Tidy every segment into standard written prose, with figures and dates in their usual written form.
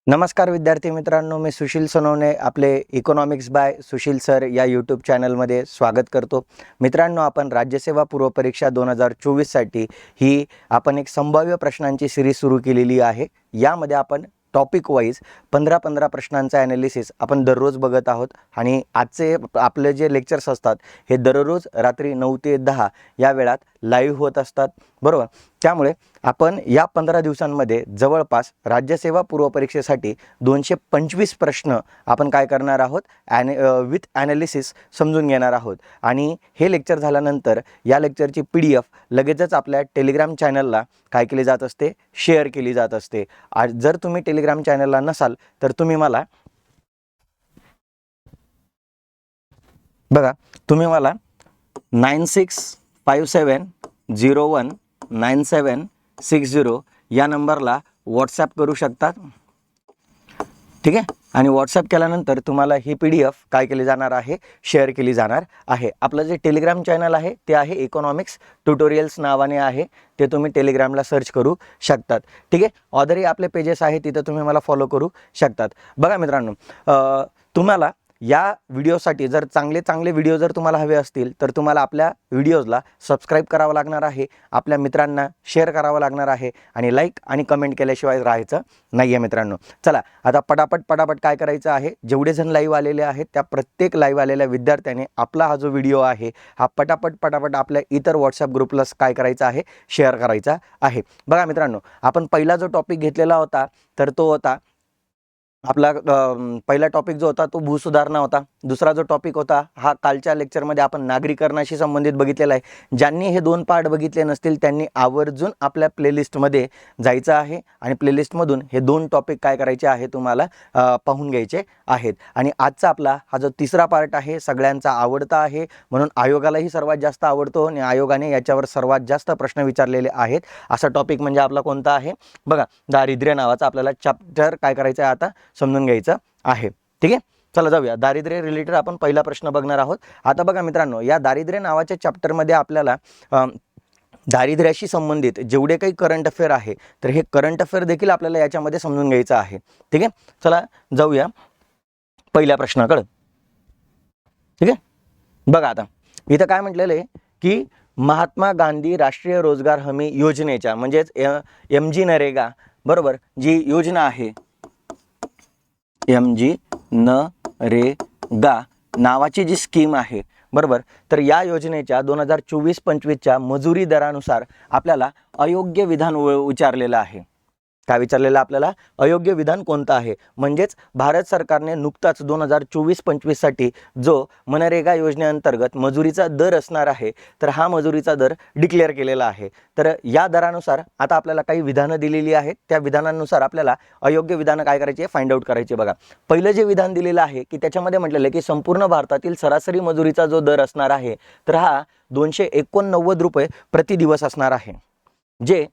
नमस्कार विद्यार्थी मित्रांनो, मी सुशील सोनवणे आपले इकॉनॉमिक्स बाय सुशील सर या यूट्यूब चॅनलमध्ये स्वागत करतो. मित्रांनो, आपण राज्यसेवा पूर्व परीक्षा 2024साठी ही आपण एक संभाव्य प्रश्नांची सिरीज सुरू केलेली आहे. यामध्ये आपण टॉपिक वाईज 15 प्रश्नांचा ॲनालिसिस आपण दररोज बघत आहोत आणि आजचे आपले जे लेक्चर्स असतात हे दररोज रात्री 9 ते 10 या वेळात लाईव्ह होत असतात, बरोबर. त्यामुळे आपण या 15 दिवसांमध्ये जवळपास राज्यसेवा पूर्व परीक्षेसाठी 225 प्रश्न आपण काय करणार आहोत, विथ ॲनालिसिस समजून घेणार आहोत. आणि हे लेक्चर झाल्यानंतर या लेक्चरची PDF लगेचच आपल्या टेलिग्राम चॅनलला काय केली जात असते, शेअर केली जात असते. जर तुम्ही टेलिग्राम चॅनलला नसाल तर तुम्ही मला बघा, तुम्ही मला 9657019760 या नंबरला व्हॉट्सॲप करू शकता, ठीक आहे. आणि व्हॉट्सॲप केल्यानंतर तुम्हाला ही PDF काय केली जाणार आहे, शेअर केली जाणार आहे. आपलं जे टेलिग्राम चॅनल आहे ते आहे इकॉनॉमिक्स ट्युटोरियल्स नावाने आहे, ते तुम्ही टेलिग्रामला सर्च करू शकतात, ठीक आहे. ऑदरही आपले पेजेस आहे, तिथं तुम्ही मला फॉलो करू शकतात. बघा मित्रांनो, तुम्हाला या व्हिडिओसाठी जर चांगले व्हिडिओ जर तुम्हाला हवे असतील तर तुम्हाला आपल्या व्हिडिओजला सबस्क्राईब करावं लागणार आहे, आपल्या मित्रांना शेअर करावं लागणार आहे आणि लाईक आणि कमेंट केल्याशिवाय राहायचं नाही आहे मित्रांनो. चला आता पटापट काय करायचं आहे, जेवढे जण लाईव्ह आलेले आहेत त्या प्रत्येक लाईव्ह आलेल्या विद्यार्थ्याने आपला हा जो व्हिडिओ आहे हा पटापट आपल्या इतर व्हॉट्सॲप ग्रुपला काय करायचं आहे, शेअर करायचा आहे. बघा मित्रांनो, आपण पहिला जो टॉपिक घेतलेला होता तर तो होता आपला पहिला टॉपिक जो होता तो भूसुधारणा होता. दुसरा जो टॉपिक होता हा कालच्या लेक्चरमध्ये आपण नागरीकरणाशी संबंधित बघितलेला आहे. ज्यांनी हे 2 पार्ट बघितले नसतील त्यांनी आवर्जून आपल्या प्लेलिस्टमध्ये जायचं आहे आणि प्लेलिस्टमधून हे 2 टॉपिक काय करायचे आहे, तुम्हाला पाहून घ्यायचे आहेत. आणि आजचा आपला हा जो तिसरा पार्ट आहे सगळ्यांचा आवडता आहे, म्हणून आयोगालाही सर्वात जास्त आवडतो आणि आयोगाने याच्यावर सर्वात जास्त प्रश्न विचारलेले आहेत. असा टॉपिक म्हणजे आपला कोणता आहे, बघा, दारिद्र्य नावाचा आपल्याला चॅप्टर काय करायचं आहे आता समजून घ्यायचं आहे, ठीक आहे. चला जाऊया, दारिद्र्य रिलेटेड आपण पहिला प्रश्न बघणार आहोत. आता बघा मित्रांनो, या दारिद्र्य नावाच्या चॅप्टरमध्ये आपल्याला दारिद्र्याशी संबंधित जेवढे काही करंट अफेअर आहे तर हे करंट अफेअर देखील आपल्याला याच्यामध्ये समजून घ्यायचं आहे, ठीक आहे. चला जाऊया पहिल्या प्रश्नाकडे, ठीक आहे. बघा आता इथं काय म्हटलेलं आहे की महात्मा गांधी राष्ट्रीय रोजगार हमी योजनेच्या म्हणजेच MG नरेगा, बरोबर, जी योजना आहे MG नरेगा नावाची जी स्कीम आहे, बरोबर, तर या योजनेच्या 2024-25च्या मजुरी दरानुसार आपल्याला अयोग्य विधान विचारलेलं आहे. काय विचारलेलं आपल्याला, अयोग्य विधान कोणतं आहे. म्हणजेच भारत सरकारने नुकताच 2024-25साठी जो मनरेगा योजनेअंतर्गत मजुरीचा दर असणार आहे तर हा मजुरीचा दर डिक्लेअर केलेला आहे. तर या दरानुसार आता आपल्याला काही विधानं दिलेली आहेत, त्या विधानांनुसार आपल्याला अयोग्य विधानं काय करायचे, फाइंड आउट करायचे. बघा, पहिलं जे विधान दिलेलं आहे की त्याच्यामध्ये म्हटलेलं आहे की संपूर्ण भारतातील सरासरी मजुरीचा जो दर असणार आहे तर हा 289 रुपये प्रति दिवस असणार आहे, जे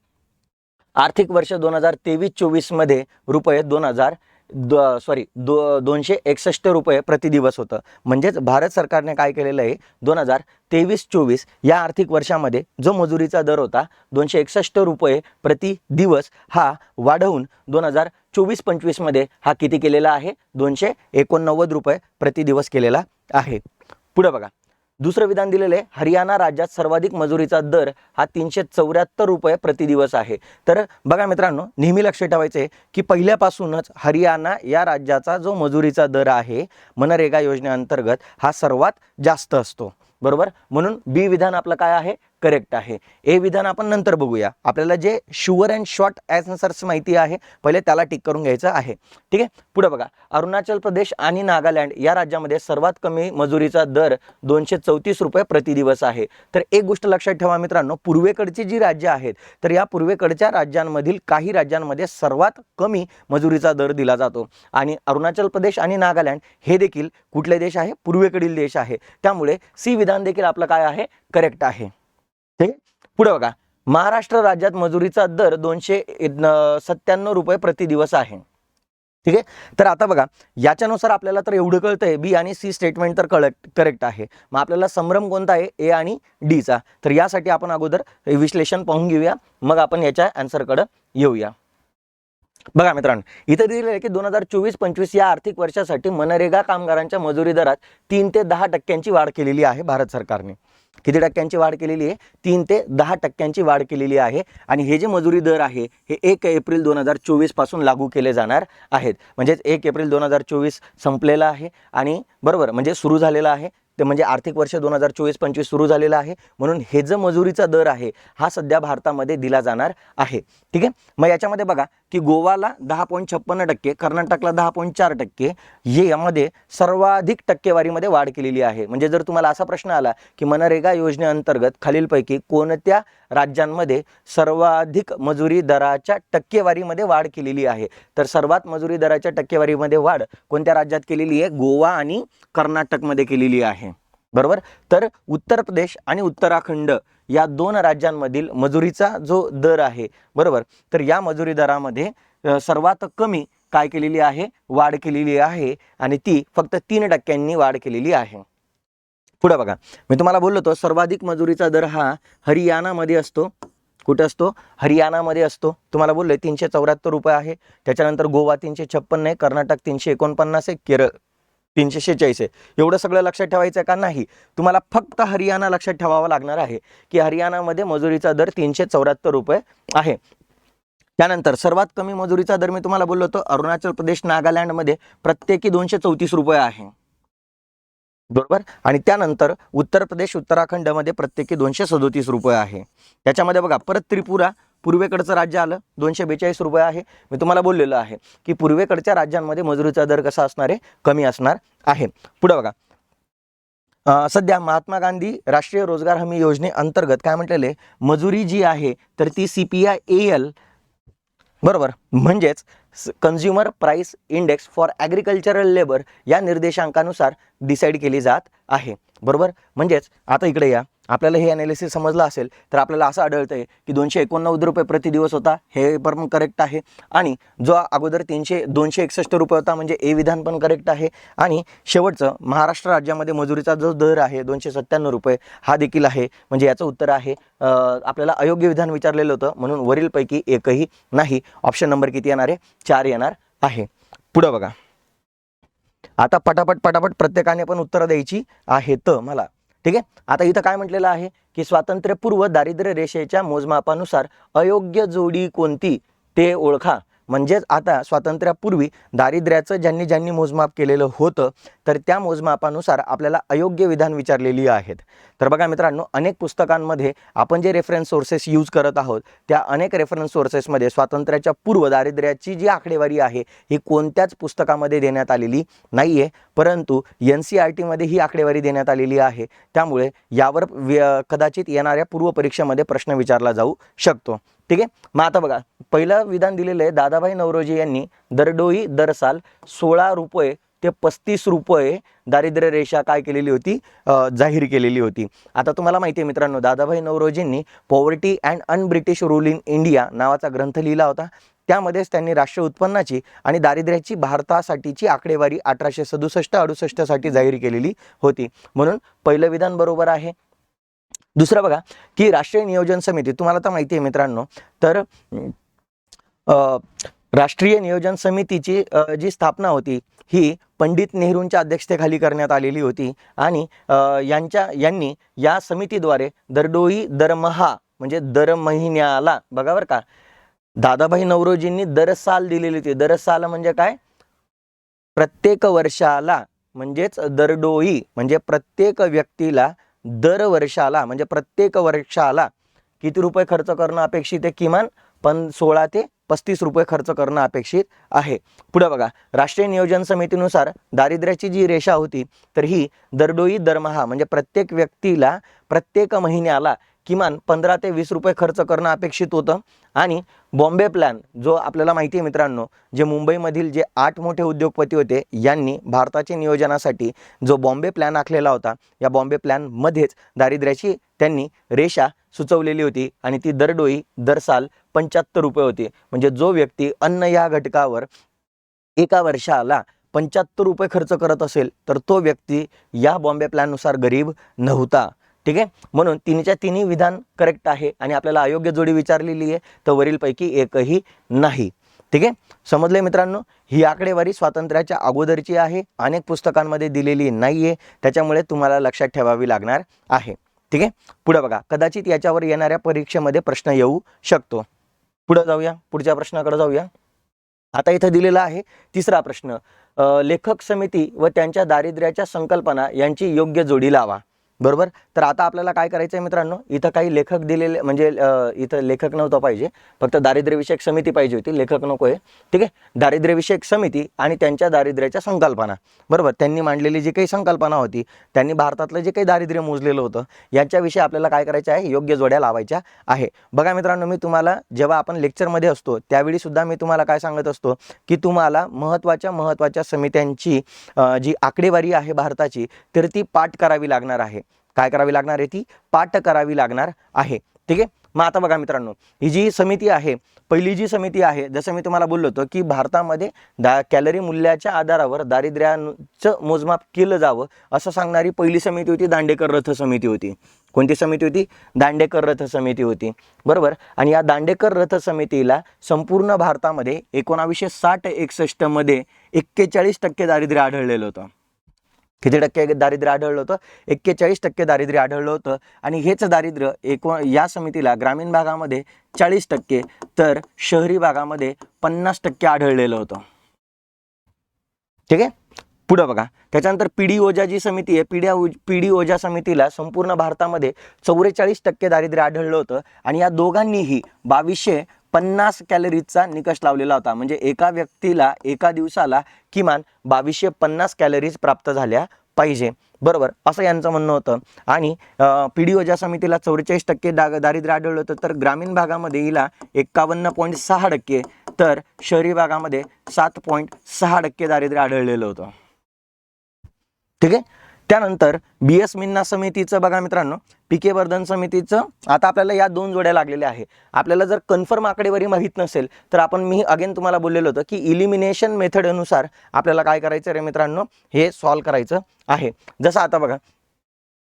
आर्थिक वर्ष 2023-24 मध्ये रुपये 261 रुपये प्रति दिवस होतं. म्हणजेच भारत सरकारने काय केलेलं आहे, 2023-24 या आर्थिक वर्षामध्ये जो मजुरीचा दर होता 261 रुपये प्रति दिवस हा वाढवून 2024-25 मध्ये हा किती केलेला आहे, 289 रुपये प्रति दिवस केलेला आहे. पुढे बघा, दुसरं विधान दिलेलं आहे, हरियाणा राज्यात सर्वाधिक मजुरीचा दर हा 374 रुपये प्रति दिवस आहे. तर बघा मित्रांनो, नेहमी लक्ष ठेवायचं आहे की पहिल्यापासूनच हरियाणा या राज्याचा जो मजुरीचा दर आहे मनरेगा योजनेअंतर्गत हा सर्वात जास्त असतो, बरोबर. म्हणून बी विधान आपलं काय आहे, करेक्ट आहे. ए विधान आपण नंतर बघूया, आपल्याला जे शुअर अँड शॉर्ट आन्सर्स माहिती आहे पहिले त्याला टिक करून घ्यायचं आहे, ठीक आहे. पुढे बघा, अरुणाचल प्रदेश आणि नागालँड या राज्यामध्ये सर्वात कमी मजुरीचा दर 234 रुपये प्रति दिवस आहे. तर एक गोष्ट लक्षात ठेवा मित्रांनो, पूर्वेकडची जी राज्य आहेत तर या पूर्वेकडच्या राज्यांमधील काही राज्यांमध्ये सर्वात कमी मजुरीचा दर दिला जातो आणि अरुणाचल प्रदेश आणि नागालँड हे देखील कुठले देश आहे, पूर्वेकडील देश आहे. त्यामुळे सी विधान देखील आपलं काय आहे, करेक्ट आहे, ठीक आहे. पुढे बघा, महाराष्ट्र राज्यात मजुरीचा दर 297 रुपये प्रति दिवस आहे, ठीक आहे. तर आता बघा, याच्यानुसार आपल्याला तर एवढं कळतंय बी आणि सी स्टेटमेंट तर करेक्ट आहे. मग आपल्याला संभ्रम कोणता आहे, ए आणि डीचा. तर यासाठी आपण अगोदर विश्लेषण पाहून घेऊया, मग आपण याच्या आन्सरकडे येऊया. बघा मित्रांनो, इथे दिलेलं आहे की 2024-25 या आर्थिक वर्षासाठी मनरेगा कामगारांच्या मजुरी दरात 3 ते 10% वाढ केलेली आहे भारत सरकारने. किती टक्क्यांची वाढ केलेली आहे? 3 ते 10% वाढ केलेली आहे. आणि हे जे मजुरी दर आहे हे 1 एप्रिल 2024 पासून लागू केले जाणार आहेत. म्हणजेच 1 एप्रिल 2024 संपलेला आहे आणि बरोबर म्हणजे सुरू झालेला आहे. ते म्हणजे आर्थिक वर्ष 2024-25 सुरू झालेलं आहे. म्हणून हे जो मजुरीचा दर आहे हा सध्या भारतामध्ये दिला जाणार आहे. ठीक आहे. मग याच्यामध्ये बघा की गोवाला 10.56%, कर्नाटकला 10.4%, हे यामध्ये सर्वाधिक टक्केवारीमध्ये वाढ केलेली आहे. म्हणजे जर तुम्हाला असा प्रश्न आला की मनरेगा योजनेअंतर्गत खालीलपैकी कोणत्या राज्यांमध्ये सर्वाधिक मजुरी दराच्या टक्केवारीमध्ये वाढ केलेली आहे, तर सर्वात मजुरी दराच्या टक्केवारीमध्ये वाढ कोणत्या राज्यात केलेली आहे? गोवा आणि कर्नाटकमध्ये केलेली आहे. बरोबर. तर उत्तर प्रदेश आणि उत्तराखंड या 2 राज्यांमधील मजुरीचा जो दर आहे, बरोबर, तर या मजुरी दरामध्ये सर्वात कमी काय केलेली आहे? वाढ केलेली आहे आणि ती फक्त 3% वाढ केलेली आहे. पुढे बघा, मी तुम्हाला बोललो होतो सर्वाधिक मजुरीचा दर हा हरियाणामध्ये असतो. कुठे असतो? हरियाणामध्ये असतो. तुम्हाला बोललोय 374 रुपये आहे. त्याच्यानंतर गोवा 356 आहे, कर्नाटक 349 आहे, केरळ 346 आहे. एवढं सगळं लक्षात ठेवायचं का? नाही. तुम्हाला फक्त हरियाणा लक्षात ठेवावा लागणार आहे की हरियाणामध्ये मजुरीचा दर 374 रुपये आहे. त्यानंतर सर्वात कमी मजुरीचा दर मी तुम्हाला बोललो होतो अरुणाचल प्रदेश, नागालँडमध्ये प्रत्येकी 234 रुपये आहे. बरोबर. आणि त्यानंतर उत्तर प्रदेश, उत्तराखंडमध्ये प्रत्येकी 237 रुपये आहे. त्याच्यामध्ये बघा परत त्रिपुरा पूर्वेकडचं राज्य आलं, 242 रुपये आहे. मी तुम्हाला बोललेलं आहे की पूर्वेकडच्या राज्यांमध्ये मजुरीचा दर कसा असणार आहे? कमी असणार आहे. पुढे बघा, सध्या महात्मा गांधी राष्ट्रीय रोजगार हमी योजनेअंतर्गत काय म्हटलेलं आहे? मजुरी जी आहे तर ती CPI-AL, बरोबर, म्हणजेच consumer price index for agricultural labour या निर्देशांकानुसार डिसाईड केली जात आहे. बरोबर. म्हणजेच आता इकडे या, आपल्याला हे ॲनालिसिस समजलं असेल तर आपल्याला असं आढळतंय की 289 रुपये प्रति दिवस होता, हे पण करेक्ट आहे. आणि जो अगोदर 261 रुपये होता म्हणजे ए विधान पण करेक्ट आहे. आणि शेवटचं महाराष्ट्र राज्यामध्ये मजुरीचा जो दर आहे 297 रुपये हा देखील आहे. म्हणजे याचं उत्तर आहे आपल्याला अयोग्य विधान विचारलेलं होतं म्हणून वरीलपैकी एकही नाही. ऑप्शन नंबर किती येणार आहे? 4 येणार आहे. पुढं बघा, आता पटापट प्रत्येकाने पण उत्तरं द्यायची आहेत मला. ठीक आहे. आता इथं काय म्हटलेलं आहे की स्वातंत्र्यपूर्व दारिद्र्य रेषेच्या मोजमापानुसार अयोग्य जोडी कोणती ते ओळखा. म्हणजेच आता स्वातंत्र्यापूर्वी दारिद्र्याचं ज्यांनी ज्यांनी मोजमाप केलेलं होतं तर त्या मोजमापानुसार आपल्याला अयोग्य विधान विचारलेली आहेत. तर बघा मित्रांनो, अनेक पुस्तकांमध्ये आपण जे रेफरन्स सोर्सेस यूज करत आहोत त्या अनेक रेफरन्स सोर्सेसमध्ये स्वातंत्र्याच्या पूर्व दारिद्र्याची जी आकडेवारी आहे ही कोणत्याच पुस्तकामध्ये देण्यात आलेली नाही आहे, परंतु NCERTमध्ये ही आकडेवारी देण्यात आलेली आहे. त्यामुळे यावर कदाचित येणाऱ्या पूर्व परीक्षेमध्ये प्रश्न विचारला जाऊ शकतो. ठीक आहे. मग आता बघा, पहिलं विधान दिलेलं आहे दादाभाई नौरोजी यांनी दरडोई दरसाल 16 रुपये ते 35 रुपये दारिद्र्य रेषा काय केलेली होती? जाहीर केलेली होती. आता तुम्हाला माहिती आहे मित्रांनो, दादाभाई नौरोजींनी poverty and unBritish rule in India नावाचा ग्रंथ लिहिला होता. त्यामध्येच त्यांनी राष्ट्रीय उत्पन्नाची आणि दारिद्र्याची भारतासाठीची आकडेवारी 1867-68 साठी जाहीर केलेली होती. म्हणून पहिलं विधान बरोबर आहे. दुसरं बघा की राष्ट्रीय नियोजन समिती, तुम्हाला तर माहिती आहे मित्रांनो, तर राष्ट्रीय नियोजन समितीची जी स्थापना होती ही पंडित नेहरूंच्या अध्यक्षतेखाली करण्यात आलेली होती. आणि यांनी या समितीद्वारे दरडोई दरमहा म्हणजे दर महिन्याला, बघा बरं का, दादाभाई नौरोजींनी दरसाल दिलेली होती. दरसाल म्हणजे काय? प्रत्येक वर्षाला. म्हणजेच दरडोई म्हणजे प्रत्येक व्यक्तीला दर वर्षाला म्हणजे प्रत्येक वर्षाला किती रुपये खर्च करणं अपेक्षित आहे? किमान 16 ते 35 रुपये खर्च करणं अपेक्षित आहे. पुढे बघा, राष्ट्रीय नियोजन समितीनुसार दारिद्र्याची जी रेषा होती तर ही दरडोई दरमहा म्हणजे प्रत्येक व्यक्तीला प्रत्येक महिन्याला किमान 15 ते 20 रुपये खर्च करणं अपेक्षित होतं. आणि बॉम्बे प्लॅन जो आपल्याला माहिती आहे मित्रांनो, जे मुंबईमधील जे 8 मोठे उद्योगपती होते यांनी भारताच्या नियोजनासाठी जो बॉम्बे प्लॅन आखलेला होता, या बॉम्बे प्लॅनमध्येच दारिद्र्याची त्यांनी रेषा सुचवलेली होती आणि ती दरडोई दरसाल 75 रुपये होती. म्हणजे जो व्यक्ती अन्न या घटकावर एका वर्षाला 75 रुपये खर्च करत असेल तर तो व्यक्ती या बॉम्बे प्लॅननुसार गरीब नव्हता. ठीक आहे. म्हणून तिन्हीच्या तिन्ही विधान करेक्ट आहे आणि आपल्याला अयोग्य जोडी विचारलेली आहे तर वरीलपैकी एकही नाही. ठीक आहे, समजले मित्रांनो. ही आकडेवारी स्वातंत्र्याच्या अगोदरची आहे, अनेक पुस्तकांमध्ये दिलेली नाही आहे, त्याच्यामुळे तुम्हाला लक्षात ठेवावी लागणार आहे. ठीक आहे, पुढे बघा, कदाचित याच्यावर येणाऱ्या परीक्षेमध्ये प्रश्न येऊ शकतो. पुढे जाऊया, पुढच्या प्रश्नाकडे जाऊया. आता इथं दिलेला आहे तिसरा प्रश्न, लेखक समिती व त्यांच्या दारिद्र्याच्या संकल्पना यांची योग्य जोडी लावा. बरोबर. तर आता आपल्याला काय करायचं आहे मित्रांनो, इथं काही लेखक दिलेले, म्हणजे इथं लेखक नव्हतं पाहिजे, फक्त दारिद्र्यविषयक समिती पाहिजे होती, लेखक नको आहे. ठीक आहे, दारिद्र्यविषयक समिती आणि त्यांच्या दारिद्र्याच्या संकल्पना. बरोबर, त्यांनी मांडलेली जी काही संकल्पना होती, त्यांनी भारतातलं जे काही दारिद्र्य मोजलेलं होतं, यांच्याविषयी आपल्याला काय करायचं आहे, योग्य जोड्या लावायच्या आहे. बघा मित्रांनो, मी तुम्हाला जेव्हा आपण लेक्चरमध्ये असतो त्यावेळी सुद्धा मी तुम्हाला काय सांगत असतो की तुम्हाला महत्त्वाच्या समित्यांची जी आकडेवारी आहे भारताची, तर ती पाठ करावी लागणार आहे. काय करावी लागणार आहे, ती पाठ करावी लागणार आहे. ठीक आहे, मग आता बघा मित्रांनो, ही जी समिती आहे, पहिली जी समिती आहे, जसं मी तुम्हाला बोललो होतो की भारतामध्ये कॅलरी मूल्याच्या आधारावर दारिद्र्याचं मोजमाप केलं जावं असं सांगणारी पहिली समिती होती, दांडेकर रथ समिती होती. कोणती समिती होती? दांडेकर रथ समिती होती. बरोबर. आणि या दांडेकर रथ समितीला संपूर्ण भारतामध्ये 1960-61 मध्ये 41% दारिद्र्य आढळलेलं होतं. किती टक्के दारिद्र्य आढळलं होतं? 41% दारिद्र्य आढळलं होतं. आणि हेच दारिद्र्य या समितीला ग्रामीण भागामध्ये 40%, तर शहरी भागामध्ये 50% आढळलेलं होतं. ठीक आहे, पुढे बघा, त्याच्यानंतर पीडी ओझा जी समिती आहे, पीडी ओझा समितीला संपूर्ण भारतामध्ये 44% दारिद्र्य आढळलं होतं. आणि या दोघांनीही 2250 कॅलरीजचा निकष लावलेला होता. म्हणजे एका व्यक्तीला एका दिवसाला किमान 2250 कॅलरीज प्राप्त झाल्या पाहिजे. बरोबर, असं यांचं म्हणणं होतं. आणि पीडी ओझा समितीला 44% दारिद्र्य आढळलं होतं, तर ग्रामीण भागामध्ये हिला 51.6%, तर शहरी भागामध्ये 7.6% दारिद्र्य आढळलेलं होतं. ठीक आहे, त्यानंतर BS मिन्ना समितीचं बघा मित्रांनो, PK वर्धन समितीचं, आता आपल्याला या दोन जोड्या लागलेल्या आहे. आपल्याला जर कन्फर्म आकडेवारी माहीत नसेल तर मी अगेन तुम्हाला बोललेलो होतं की इलिमिनेशन मेथडनुसार आपल्याला काय करायचं रे मित्रांनो, हे सॉल्व करायचं आहे. जसं आता बघा,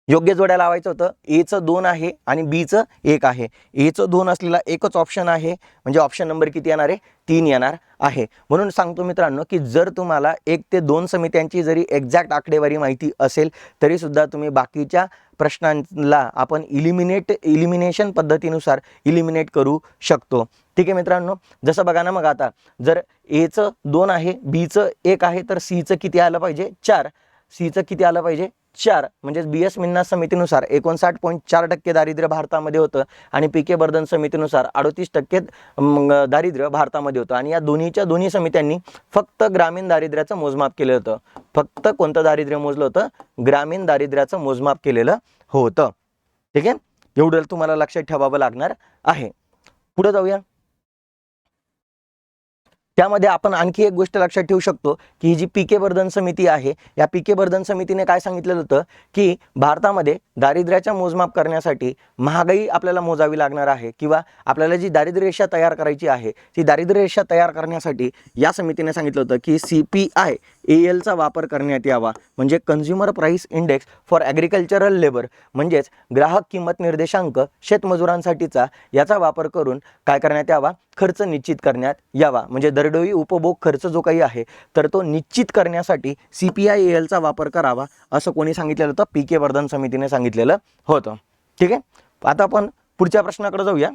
योग्य जोड्या लावायचं होतं, Aचं 2 आहे आणि Bचं 1 आहे. Aचं 2 असलेला एकच ऑप्शन आहे, म्हणजे ऑप्शन नंबर किती येणार आहे? 3 येणार आहे. म्हणून सांगतो मित्रांनो की जर तुम्हाला 1 ते 2 समित्यांची जरी एक्झॅक्ट आकडेवारी माहिती असेल तरी सुद्धा तुम्ही बाकीच्या प्रश्नांना आपण इलिमिनेशन पद्धतीनुसार इलिमिनेट करू शकतो. ठीक आहे मित्रांनो, जसं बघा ना, मग आता जर Aचं 2 आहे, Bचं 1 आहे, तर Cचं किती आलं पाहिजे? 4. Cचं किती आलं पाहिजे? 4. म्हणजे BS मिन्ना समितीनुसार 59.4% दारिद्र्य भारतामध्ये होतं आणि PK वर्धन समितीनुसार 38% दारिद्र्य भारतामध्ये होतं. आणि या दोन्ही समित्यांनी फक्त ग्रामीण दारिद्र्याचं मोजमाप केलं होतं. फक्त कोणतं दारिद्र्य मोजलं होतं? ग्रामीण दारिद्र्याचं मोजमाप केलेलं होतं. ठीक आहे, एवढं तुम्हाला लक्षात ठेवावं लागणार आहे. पुढे जाऊया. त्यामध्ये आपण आणखी एक गोष्ट लक्षात ठेवू शकतो की ही जी PK वर्धन समिती आहे, या PK वर्धन समितीने काय सांगितलेलं होतं की भारतामध्ये दारिद्र्याच्या मोजमाप करण्यासाठी महागाई आपल्याला मोजावी लागणार आहे, किंवा आपल्याला जी दारिद्र्य रेषा तयार करायची आहे, ती दारिद्र्य रेषा तयार करण्यासाठी या समितीने सांगितलं होतं की CPI-ALचा वापर करण्यात यावा. म्हणजे consumer price index for agricultural labour, म्हणजेच ग्राहक किंमत निर्देशांक शेतमजुरांसाठीचा, याचा वापर करून काय करण्यात यावा? खर्च निश्चित करण्यात यावा. म्हणजे दरडोई उपभोग खर्च जो काही आहे तर तो निश्चित करण्यासाठी CPI-ALचा वापर करावा, असं कोणी सांगितलेलं होतं? PK वर्धन समितीने सांगितलेलं होतं. ठीक आहे, आता आपण पुढच्या प्रश्नाकडे जाऊया.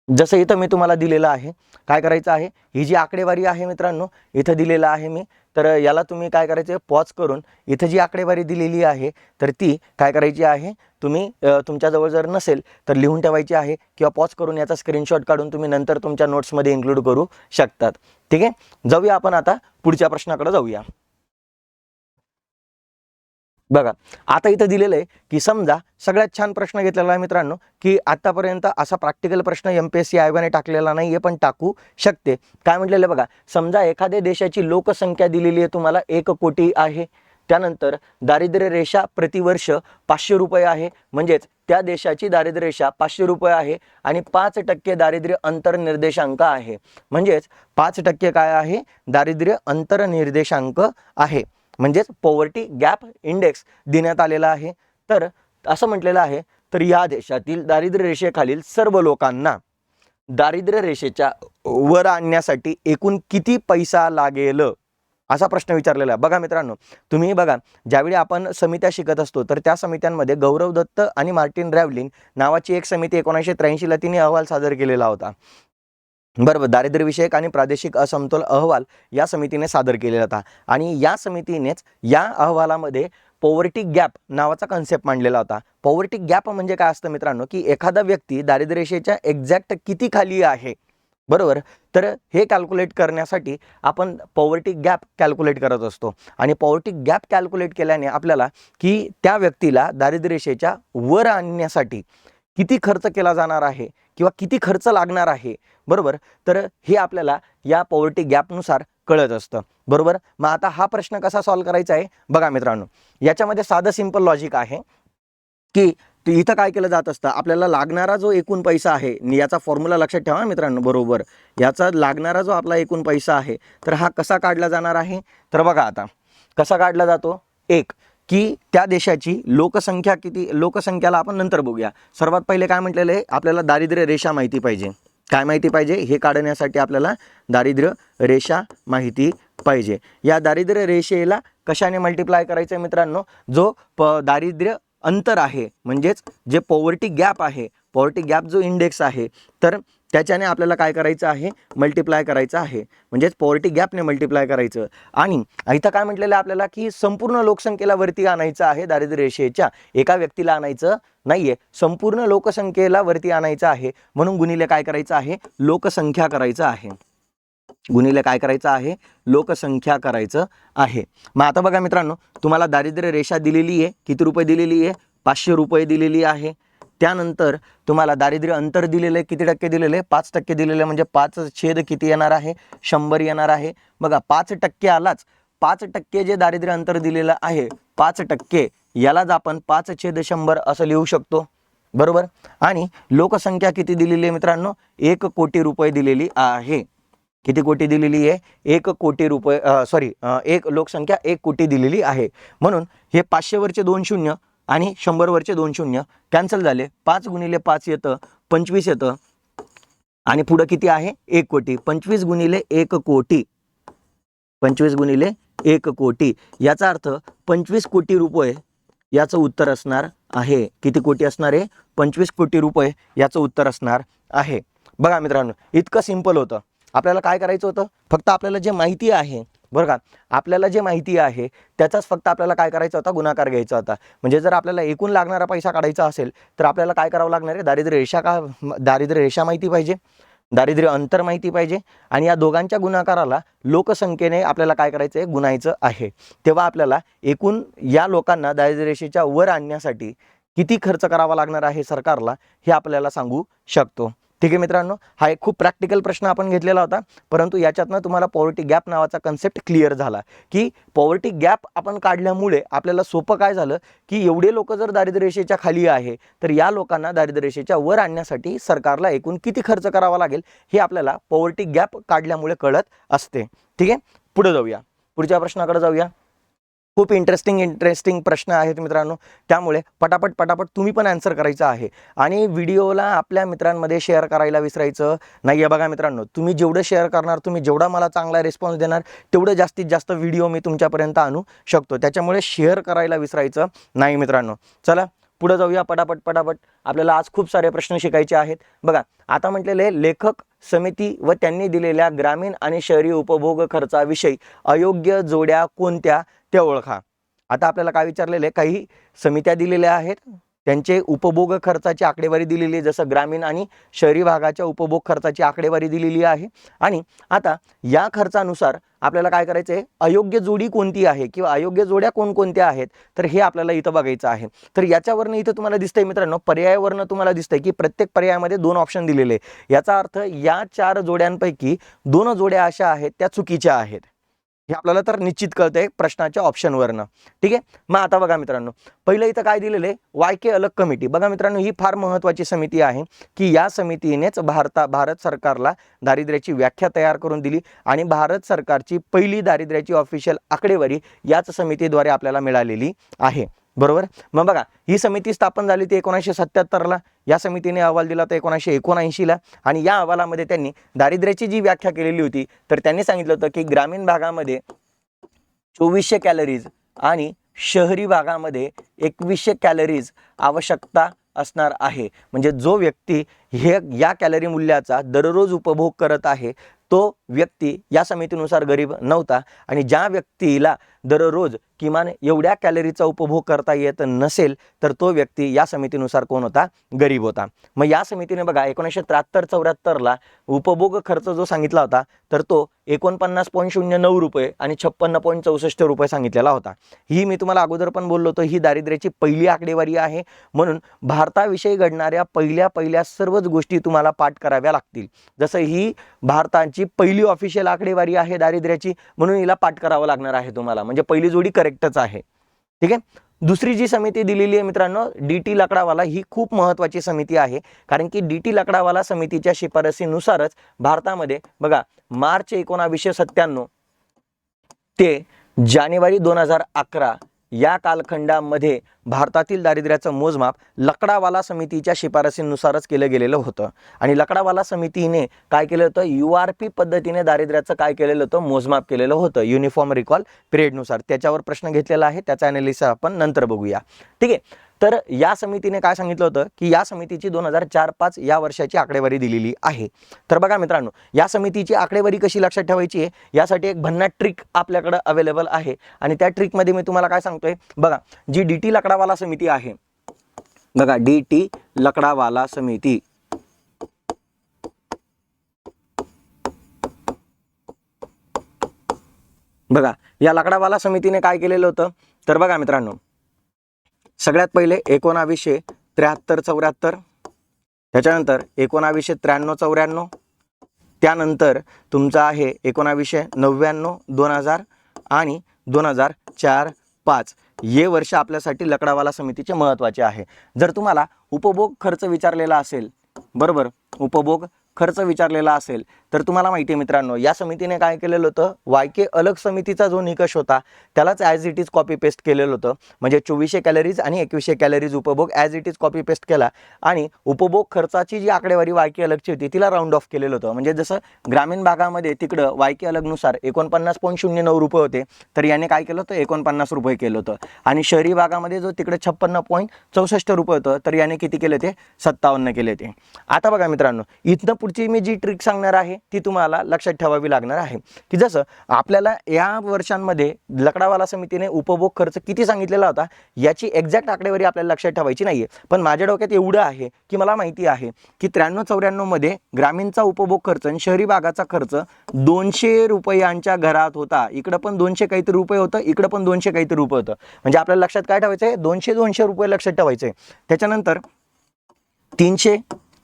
जसं इथं मी तुम्हाला दिलेलं आहे, काय करायचं आहे, ही जी आकडेवारी आहे मित्रांनो, इथं दिलेलं आहे मी, तर याला तुम्ही काय करायचं, पॉज करून इथं जी आकडेवारी दिलेली आहे तर ती काय करायची आहे, तुम्ही तुमच्याजवळ जर नसेल तर लिहून ठेवायची आहे, किंवा पॉज करून याचा स्क्रीनशॉट काढून तुम्ही नंतर तुमच्या नोट्समध्ये इन्क्लूड करू शकतात. ठीक आहे, जाऊया आपण आता पुढच्या प्रश्नाकडे जाऊया. बघा, आता इथं दिलेलं आहे की समजा, सगळ्यात छान प्रश्न घेतलेला आहे मित्रांनो, की आतापर्यंत असा प्रॅक्टिकल प्रश्न MPSC आयोगाने टाकलेला नाही आहे, पण टाकू शकते. काय म्हटलेलं बघा, समजा एखाद्या देशाची लोकसंख्या दिलेली आहे तुम्हाला 1 कोटी आहे, त्यानंतर दारिद्र्य रेषा प्रतिवर्ष 500 रुपये आहे, म्हणजेच त्या देशाची दारिद्र्य रेषा 500 रुपये आहे, आणि 5% दारिद्र्य अंतर्निर्देशांक आहे. म्हणजेच 5% काय आहे? दारिद्र्य अंतर्निर्देशांक आहे, म्हणजेच पॉवर्टी गॅप इंडेक्स देण्यात आलेला आहे. तर असं म्हटलेलं आहे, तर या देशातील दारिद्र्य रेषेखालील सर्व लोकांना दारिद्र्य रेषेच्या वर आणण्यासाठी एकूण किती पैसा लागेल, असा प्रश्न विचारलेला आहे. बघा मित्रांनो, तुम्ही बघा, ज्यावेळी आपण समित्या शिकत असतो तर त्या समित्यांमध्ये गौरव दत्त आणि मार्टिन रॅव्हलिन नावाची एक समिती 1983ला तिने अहवाल सादर केलेला होता. बरोबर, दारिद्र्यविषयक आणि प्रादेशिक असमतोल अहवाल या समितीने सादर केलेला होता आणि या समितीनेच या अहवालामध्ये पॉवर्टी गॅप नावाचा कन्सेप्ट मांडलेला होता. पॉवर्टी गॅप म्हणजे काय असतं मित्रांनो, की एखादा व्यक्ती दारिद्र्य रेषेच्या एक्झॅक्ट किती खाली आहे, बरोबर, तर हे कॅल्क्युलेट करण्यासाठी आपण पॉवर्टी गॅप कॅल्क्युलेट करत असतो आणि पॉवर्टी गॅप कॅल्क्युलेट केल्याने आपल्याला की त्या व्यक्तीला दारिद्र्य रेषेच्या वर आणण्यासाठी किती खर्च केला जाणार आहे किंवा किती खर्च लागणार आहे, बरोबर, तर हे आपल्याला या पॉवर्टी गॅपनुसार कळत असतं. बरोबर, मग आता हा प्रश्न कसा सॉल्व्ह करायचा आहे, बघा मित्रांनो, याच्यामध्ये साधं सिंपल लॉजिक आहे की इथं काय केलं जात असतं, आपल्याला लागणारा जो एकूण पैसा आहे, याचा फॉर्म्युला लक्षात ठेवा मित्रांनो, बरोबर, याचा लागणारा जो आपला एकूण पैसा आहे तर हा कसा काढला जाणार आहे, तर बघा आता कसा काढला जातो, एक की त्या देशाची लोकसंख्या किती, लोकसंख्याला आपण नंतर बघूया. सर्वात पहिले काय म्हटलेलं आहे, आपल्याला दारिद्र्य रेषा माहिती पाहिजे. काय माहिती पाहिजे, हे काढण्यासाठी आपल्याला दारिद्र्य रेषा माहिती पाहिजे. या दारिद्र्य रेषेला कशाने मल्टिप्लाय करायचं मित्रांनो, जो दारिद्र्य अंतर आहे म्हणजेच जे पॉवर्टी गॅप आहे, पॉवर्टी गॅप जो इंडेक्स आहे तर त्याच्याने आपल्याला काय करायचं आहे, मल्टिप्लाय करायचं आहे, म्हणजेच पॉवर्टी गॅपने मल्टिप्लाय करायचं. आणि इथं काय म्हटलेलं आहे आपल्याला की संपूर्ण लोकसंख्येला वरती आणायचं आहे, दारिद्र्य रेषेच्या एका व्यक्तीला आणायचं नाहीये, संपूर्ण लोकसंख्येला वरती आणायचं आहे, म्हणून गुणिले काय करायचं आहे, लोकसंख्या करायचं आहे, गुणिले काय करायचं आहे, लोकसंख्या करायचं आहे. मग आता बघा मित्रांनो, तुम्हाला दारिद्र्य रेषा दिलेली आहे, किती रुपये दिलेली आहे, 500 रुपये दिलेली आहे. त्यानंतर तुम्हाला दारिद्र्य अंतर दिलेलं आहे, किती टक्के दिलेले, 5% दिलेले, म्हणजे 5 किती येणार आहे, 100 येणार आहे. बघा 5% आलाच, 5% जे दारिद्र्य अंतर दिलेलं आहे 5%, यालाच आपण 5/100 असं लिहू शकतो, बरोबर. आणि लोकसंख्या किती दिलेली आहे मित्रांनो, 1 कोटी रुपये दिलेली आहे. किती कोटी दिलेली आहे, 1 कोटी रुपये, एक लोकसंख्या 1 कोटी दिलेली आहे. म्हणून हे 500 वरचे 2 शून्य आणि 100 वरचे 2 शून्य कॅन्सल झाले, 5 गुणिले 5 येतं 25 येतं आणि पुढं किती आहे, 1 कोटी. 25 गुणिले 1 कोटी, 25 गुणिले 1 कोटी, याचा अर्थ 25 कोटी रुपये याचं उत्तर असणार आहे. किती कोटी असणार आहे, 25 कोटी रुपये याचं उत्तर असणार आहे. बघा मित्रांनो, इतकं सिंपल होतं. आपल्याला काय करायचं होतं, फक्त आपल्याला जे माहिती आहे, बरं का, आपल्याला जे माहिती आहे त्याचाच फक्त आपल्याला काय करायचा होता, गुणाकार घ्यायचा होता. म्हणजे जर आपल्याला एकूण लागणारा पैसा काढायचा असेल तर आपल्याला काय करावं लागणार आहे, दारिद्र्य रेषा माहिती पाहिजे, दारिद्र्य अंतर माहिती पाहिजे आणि या दोघांच्या गुणाकाराला लोकसंख्येने आपल्याला काय करायचं आहे, गुणायचं आहे. तेव्हा आपल्याला एकूण या लोकांना दारिद्र्य रेषेच्या वर आणण्यासाठी किती खर्च करावा लागणार आहे सरकारला, हे आपल्याला सांगू शकतो. ठीक आहे मित्रांनो, हा एक खूप प्रॅक्टिकल प्रश्न आपण घेतलेला होता, परंतु याच्यातनं तुम्हाला पॉवर्टी गॅप नावाचा कन्सेप्ट क्लिअर झाला की पॉवर्टी गॅप आपण काढल्यामुळे आपल्याला सोपं काय झालं की एवढे लोक जर दारिद्र्य रेषेच्या खाली आहे तर या लोकांना दारिद्र्य रेषेच्या वर आणण्यासाठी सरकारला एकूण किती खर्च करावा लागेल हे आपल्याला पॉवर्टी गॅप काढल्यामुळे कळत असते. ठीक आहे, पुढे जाऊया, पुढच्या प्रश्नाकडे जाऊया. खूप इंटरेस्टिंग प्रश्न आहेत मित्रांनो, त्यामुळे पटापट तुम्ही पण आन्सर करायचं आहे आणि व्हिडिओला आपल्या मित्रांमध्ये शेअर करायला विसरायचं नाही आहे. बघा मित्रांनो, तुम्ही जेवढं शेअर करणार, तुम्ही जेवढा मला चांगला रिस्पॉन्स देणार, तेवढं जास्तीत जास्त व्हिडिओ मी तुमच्यापर्यंत आणू शकतो. त्याच्यामुळे शेअर करायला विसरायचं नाही मित्रांनो. चला पुढे जाऊया पटापट. आपल्याला आज खूप सारे प्रश्न शिकायचे आहेत. बघा, आता म्हटलेले लेखक समिती व त्यांनी दिलेल्या ग्रामीण आणि शहरी उपभोग खर्चाविषयी अयोग्य जोड्या कोणत्या ते ओळखा. आता आपल्याला काय विचारलेले, काही समित्या दिलेल्या आहेत, त्यांचे उपभोग खर्चाची आकडेवारी दिलेली आहे, जसं ग्रामीण आणि शहरी भागाच्या उपभोग खर्चाची आकडेवारी दिलेली आहे. आणि आता या खर्चानुसार आपल्याला काय करायचं आहे, अयोग्य जोडी कोणती आहे किंवा अयोग्य जोड्या कोणकोणत्या आहेत, तर हे आपल्याला इथं बघायचं आहे. तर याच्यावरनं इथं तुम्हाला दिसतंय मित्रांनो, पर्यायावरनं तुम्हाला दिसतंय की प्रत्येक पर्यायामध्ये 2 ऑप्शन दिलेले आहे. याचा अर्थ या 4 जोड्यांपैकी 2 जोड्या अशा आहेत त्या चुकीच्या आहेत, हे आपल्याला तर निश्चित कळतंय प्रश्नाच्या ऑप्शनवरनं. ठीक आहे, मग आता बघा मित्रांनो, पहिलं इथं काय दिलेलं आहे, YK अलग कमिटी. बघा मित्रांनो, ही फार महत्त्वाची समिती आहे की या समितीनेच भारत सरकारला दारिद्र्याची व्याख्या तयार करून दिली आणि भारत सरकारची पहिली दारिद्र्याची ऑफिशियल आकडेवारी याच समितीद्वारे आपल्याला मिळालेली आहे. बरोबर. मग बघा, ही समिती स्थापन झाली ती 1977ला, या समितीने अहवाल दिला तर 1979ला, आणि या अहवालामध्ये त्यांनी दारिद्र्याची जी व्याख्या केलेली होती तर त्यांनी सांगितलं होतं की ग्रामीण भागामध्ये 2400 कॅलरीज आणि शहरी भागामध्ये 2100 कॅलरीज आवश्यकता असणार आहे. म्हणजे जो व्यक्ती या कॅलरी मूल्याचा दररोज उपभोग करत आहे तो व्यक्ती या समितीनुसार गरीब नव्हता, आणि ज्या व्यक्तीला दररोज किमान एवढ्या कॅलरीचा उपभोग करता येत नसेल तर तो व्यक्ती या समितीनुसार कोण होता? गरीब होता. मग या समितीने बघा 1973-74ला उपभोग खर्च जो सांगितला होता तर तो 49.09 रुपये आणि 56.64 रुपये सांगितलेला होता. ही मी तुम्हाला अगोदर पण बोललो होतो, ही दारिद्र्याची पहिली आकडेवारी आहे. म्हणून भारताविषयी घडणाऱ्या पहिल्या सर्वच गोष्टी तुम्हाला पाठ कराव्या लागतील. जसं ही भारताची पहिली ऑफिशियल आकडेवारी आहे दारिद्र्याची, म्हणून हिला पाठ करावं लागणार आहे तुम्हाला. म्हणजे पहिली जोडी करेक्टच आहे. ठीक आहे. दुसरी जी समिती दिलेली आहे मित्रांनो, डी.टी. लकडावाला, ही खूप महत्त्वाची समिती आहे. कारण की डी.टी. लकडावाला समितीच्या शिफारसीनुसारच भारतामध्ये बघा मार्च 1997 ते जानेवारी 2011 या कालखंडामध्ये भारतातील दारिद्र्याचं मोजमाप लकडावाला समितीच्या शिफारसीनुसारच केलं गेलेलं होतं. आणि लकडावाला समितीने काय केलं होतं? URP पद्धतीने दारिद्र्याचं काय केलेलं होतं? मोजमाप केलेलं होतं, युनिफॉर्म रिकॉल पिरियडनुसार. त्याच्यावर प्रश्न घेतलेला आहे, त्याचा ॲनालिसिस आपण नंतर बघूया. ठीक आहे. तर या समितीने काय सांगितलं होतं की या समितीची 2004-05 या वर्षाची आकडेवारी दिलेली आहे. तर बघा मित्रांनो, या समितीची आकडेवारी कशी लक्षात ठेवायची आहे यासाठी एक भन्नाट ट्रिक आपल्याकडे अवेलेबल आहे, आणि त्या ट्रिकमध्ये मी तुम्हाला काय सांगतोय बघा. जी डी.टी. लकडावाला समिती आहे बघा, डी.टी. लकडावाला समिती, बघा या लकडावाला समितीने काय केलेलं होतं तर बघा मित्रांनो, सगळ्यात पहिले 1973-74, त्याच्यानंतर 1993-94, त्यानंतर तुमचं आहे 1999, 2000 आणि 2004-05 हे वर्ष आपल्यासाठी लकडावाला समितीचे महत्त्वाचे आहे. जर तुम्हाला उपभोग खर्च विचारलेला असेल, बरोबर, उपभोग खर्च विचारलेला असेल तर तुम्हाला माहिती आहे मित्रांनो, या समितीने काय केलेलं होतं? YK अलग समितीचा जो निकष होता त्यालाच as it is copy paste केलेलं होतं. म्हणजे 2400 कॅलरीज आणि 2100 कॅलरीज उपभोग as it is copy paste केला, आणि उपभोग खर्चाची जी आकडेवारी YK अलगची होती तिला राऊंड ऑफ केलेलं होतं. म्हणजे जसं ग्रामीण भागामध्ये तिकडं YK अलगनुसार 49.09 रुपये होते, तर याने काय केलं होतं? 49 रुपये केलं होतं. आणि शहरी भागामध्ये जो तिकडे 56.64 रुपये होतं तर याने किती केले ते? 57 केले ते. आता बघा मित्रांनो, इथनं पुढची मी जी ट्रिक सांगणार आहे ती तुम्हाला लक्षात ठेवावी लागणार आहे, की जसं आपल्याला या वर्षांमध्ये लकडावाला समितीने उपभोग खर्च किती सांगितलेला होता याची एक्झॅक्ट आकडेवारी आपल्याला लक्षात ठेवायची नाहीये. पण माझ्या डोक्यात एवढं आहे की मला माहिती आहे की 93-94 मध्ये ग्रामीणचा उपभोग खर्च आणि शहरी भागाचा खर्च 200 रुपयांच्या घरात होता. इकडं पण 200 काहीतरी रुपये होतं, इकडं पण 200 काहीतरी रुपये होतं. म्हणजे आपल्याला लक्षात काय ठेवायचं आहे? 200 रुपये लक्षात ठेवायचे. त्याच्यानंतर 300,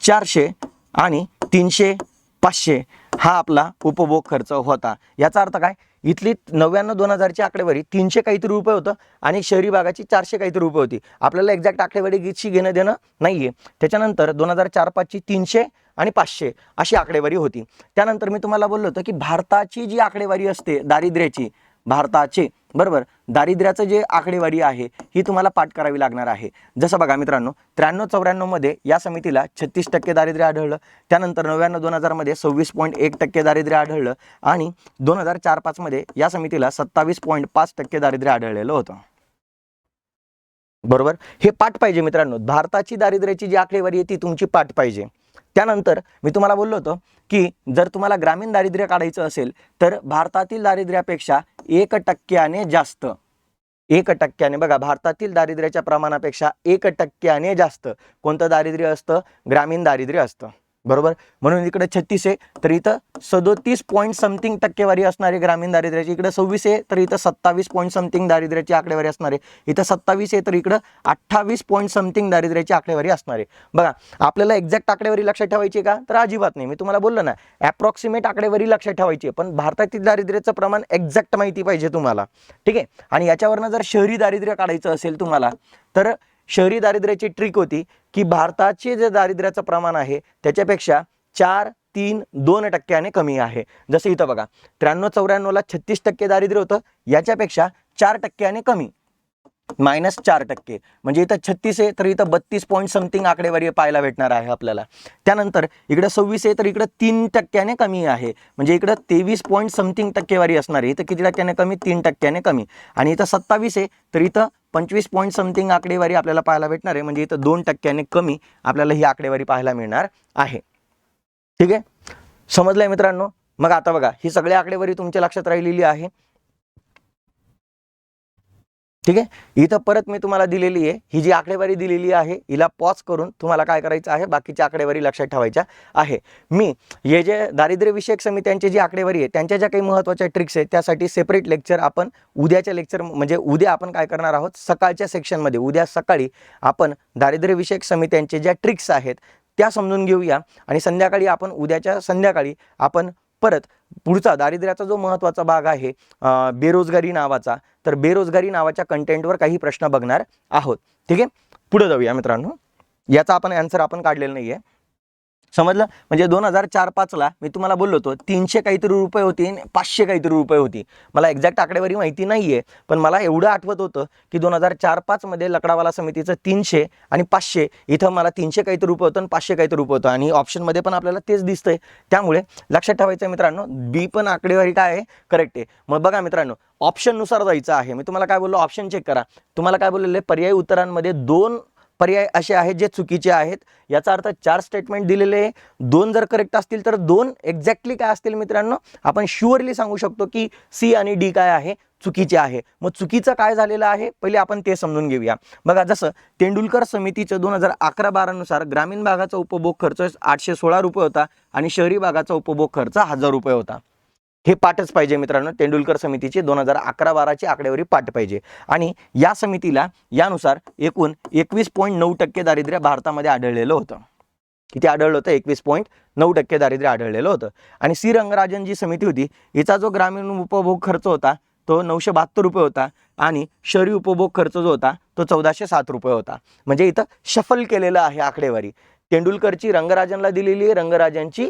400 आणि 300, 500 हा आपला उपभोग खर्च होता. याचा अर्थ काय? इथली 99-2000ची आकडेवारी 300 काहीतरी रुपये होतं आणि शहरी भागाची 400 काहीतरी रुपये होती. आपल्याला एक्झॅक्ट आकडेवारीची घेणं देणं नाहीये. त्याच्यानंतर 2004-05ची 300 आणि 500 अशी आकडेवारी होती. त्यानंतर मी तुम्हाला बोललो होतो की भारताची जी आकडेवारी असते दारिद्र्याची, भारताचे, बरोबर, दारिद्र्याचं जे आकडेवारी आहे ही तुम्हाला पाठ करावी लागणार आहे. जसं बघा मित्रांनो, 93-94 मध्ये या समितीला 36% दारिद्र्य आढळलं. त्यानंतर 99-2000 मध्ये 26.1% दारिद्र्य आढळलं, आणि 2004-05 मध्ये या समितीला 27.5% दारिद्र्य आढळलेलं होतं. बरोबर, हे पाठ पाहिजे मित्रांनो. भारताची दारिद्र्याची जी आकडेवारी आहे ती तुमची पाठ पाहिजे. त्यानंतर मी तुम्हाला बोललो होतो की जर तुम्हाला ग्रामीण दारिद्र्य काढायचं असेल तर भारतातील दारिद्र्यापेक्षा 1% जास्त, 1%, बघा भारतातील दारिद्र्याच्या प्रमाणापेक्षा 1% जास्त कोणतं दारिद्र्य असतं? ग्रामीण दारिद्र्य असतं. बरोबर, म्हणून इकडे 36 आहे तर इथं 37 पॉईंट समथिंग टक्केवारी असणारे ग्रामीण दारिद्र्याची, इकडे 26 आहे तर इथं 27 पॉईंट समथिंग दारिद्र्याची आकडेवारी असणार आहे. इथं 27 आहे तर इकडं 28 पॉईंट समथिंग दारिद्र्याची आकडेवारी असणार आहे. बघा, आपल्याला एक्झॅक्ट आकडेवारी लक्षात ठेवायची का? तर अजिबात नाही. मी तुम्हाला बोललो ना, ॲप्रॉक्सिमेट आकडेवारी लक्षात ठेवायची आहे, पण भारतातील दारिद्र्याचं प्रमाण एक्झॅक्ट माहिती पाहिजे तुम्हाला. ठीक आहे. आणि याच्यावरनं जर शहरी दारिद्र्य काढायचं असेल तुम्हाला तर शहरी दारिद्र्याची ट्रिक होती की भारताचे जे दारिद्र्याचं प्रमाण आहे त्याच्यापेक्षा 4-3-2% कमी आहे. जसं इथं बघा, 93-94ला 36% दारिद्र्य होतं, याच्यापेक्षा 4% कमी. -4%. म्हणजे इथं 36 आहे तर इथं 32 पॉईंट समथिंग आकडेवारी पाहायला भेटणार आहे आपल्याला. त्यानंतर इकडं 26 आहे तर इकडं 3% कमी आहे. म्हणजे इकडं 23 पॉईंट समथिंग टक्केवारी असणार आहे. इथं किती टक्क्याने कमी? 3% कमी. आणि इथं 27 आहे तर इथं 25 पॉईंट समथिंग आकडेवारी आपल्याला पाहायला भेटणार आहे. म्हणजे इथं 2% कमी आपल्याला ही आकडेवारी पाहायला मिळणार आहे. ठीक आहे, समजलंय मित्रांनो. मग आता बघा, ही सगळी आकडेवारी तुमच्या लक्षात राहिलेली आहे. ठीक आहे, इथं परत मी तुम्हाला दिलेली आहे ही जी आकडेवारी दिलेली आहे हिला पॉज करून तुम्हाला काय करायचं आहे, बाकीची आकडेवारी लक्षात ठेवायच्या आहे. मी हे जे दारिद्र्य विषयक समित्यांची जी आकडेवारी आहे त्यांच्या ज्या काही महत्त्वाच्या ट्रिक्स आहेत त्यासाठी सेपरेट लेक्चर आपण उद्याच्या लेक्चर म्हणजे उद्या आपण काय करणार आहोत, सकाळच्या सेक्शनमध्ये उद्या सकाळी आपण दारिद्र्य विषयक समित्यांचे ज्या ट्रिक्स आहेत त्या समजून घेऊया. आणि संध्याकाळी आपण उद्याच्या संध्याकाळी आपण परत पुढचा दारिद्र्याचा जो महत्त्वाचा भाग आहे बेरोजगारी नावाचा, तर बेरोजगारी नावाच्या कंटेंटवर काही प्रश्न बघणार आहोत. ठीक आहे, पुढे जाऊया मित्रांनो. याचा आपण आन्सर आपण काढलेला नाही आहे. समजलं. म्हणजे 2004-05ला मी तुम्हाला बोललो होतो 300 काहीतरी रुपये होती आणि 500 काहीतरी रुपये होती. मला एक्झॅक्ट आकडेवारी माहिती नाही आहे, पण मला एवढं आठवत होतं की 2004-05मध्ये लकडावाला समितीचं 300 आणि 500, इथं मला 300 काहीतरी रुपये होतं आणि 500 काहीतरी रुपये होतं. आणि ऑप्शनमध्ये पण आपल्याला तेच दिसतंय. त्यामुळे लक्षात ठेवायचं मित्रांनो, बी पण आकडेवारी काय आहे, करेक्ट आहे. मग बघा मित्रांनो, ऑप्शननुसार जायचं आहे. मी तुम्हाला काय बोललो, ऑप्शन चेक करा. तुम्हाला काय बोललेलं आहे, पर्यायी उत्तरांमध्ये 2 पर्याय असे आहेत जे चुकीचे आहेत. याचा अर्थ 4 स्टेटमेंट दिलेले, 2 जर करेक्ट असतील तर 2 एक्झॅक्टली काय असतील मित्रांनो, आपण शुअरली सांगू शकतो की सी आणि डी काय आहे, चुकीचे आहे. मग चुकीचं काय झालेलं आहे पहिले आपण ते समजून घेऊया. बघा, जसं तेंडुलकर समितीचं 2011-12 नुसार ग्रामीण भागाचा उपभोग खर्च 816 रुपये होता आणि शहरी भागाचा उपभोग खर्च 1000 रुपये होता. हे पाठच पाहिजे मित्रांनो, तेंडुलकर समितीची 2011-12ची आकडेवारी पाठ पाहिजे. आणि या समितीला यानुसार एकूण 21.9% दारिद्र्य भारतामध्ये आढळलेलं होतं. किती आढळलं होतं? 21.9% दारिद्र्य आढळलेलं होतं. आणि सी रंगराजन जी समिती होती हिचा जो ग्रामीण उपभोग खर्च होता तो 972 रुपये होता आणि शहरी उपभोग खर्च जो होता तो 1407 रुपये होता. म्हणजे इथं शफल केलेलं आहे आकडेवारी. तेंडुलकरची रंगराजनला दिलेली आहे, रंगराजनची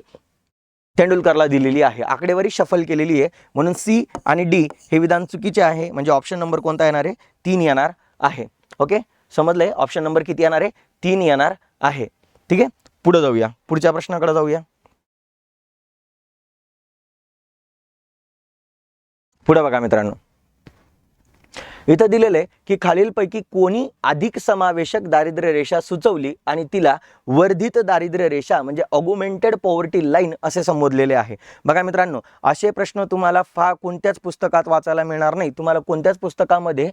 तेंडुलकरला दिलेली आहे. आकडेवारी शफल केलेली आहे. म्हणून सी आणि डी हे विधान चुकीचे आहे. म्हणजे ऑप्शन नंबर कोणता येणार आहे? 3 येणार आहे. ओके, समजलंय. ऑप्शन नंबर किती येणार आहे? 3 येणार आहे. ठीक आहे, पुढे जाऊया, पुढच्या प्रश्नाकडे जाऊया. पुढे बघा मित्रांनो, इथं दिलेले की खालीलपैकी कोणी अधिक समावेशक दारिद्र्य रेषा सुचवली आणि तिला वर्धित दारिद्र्य रेषा म्हणजे ऑगुमेंटेड पॉवर्टी लाईन असे संबोधलेले आहे. बघा मित्रांनो, असे प्रश्न तुम्हाला कोणत्याच पुस्तकात वाचायला मिळणार नाही. तुम्हाला कोणत्याच पुस्तकामध्ये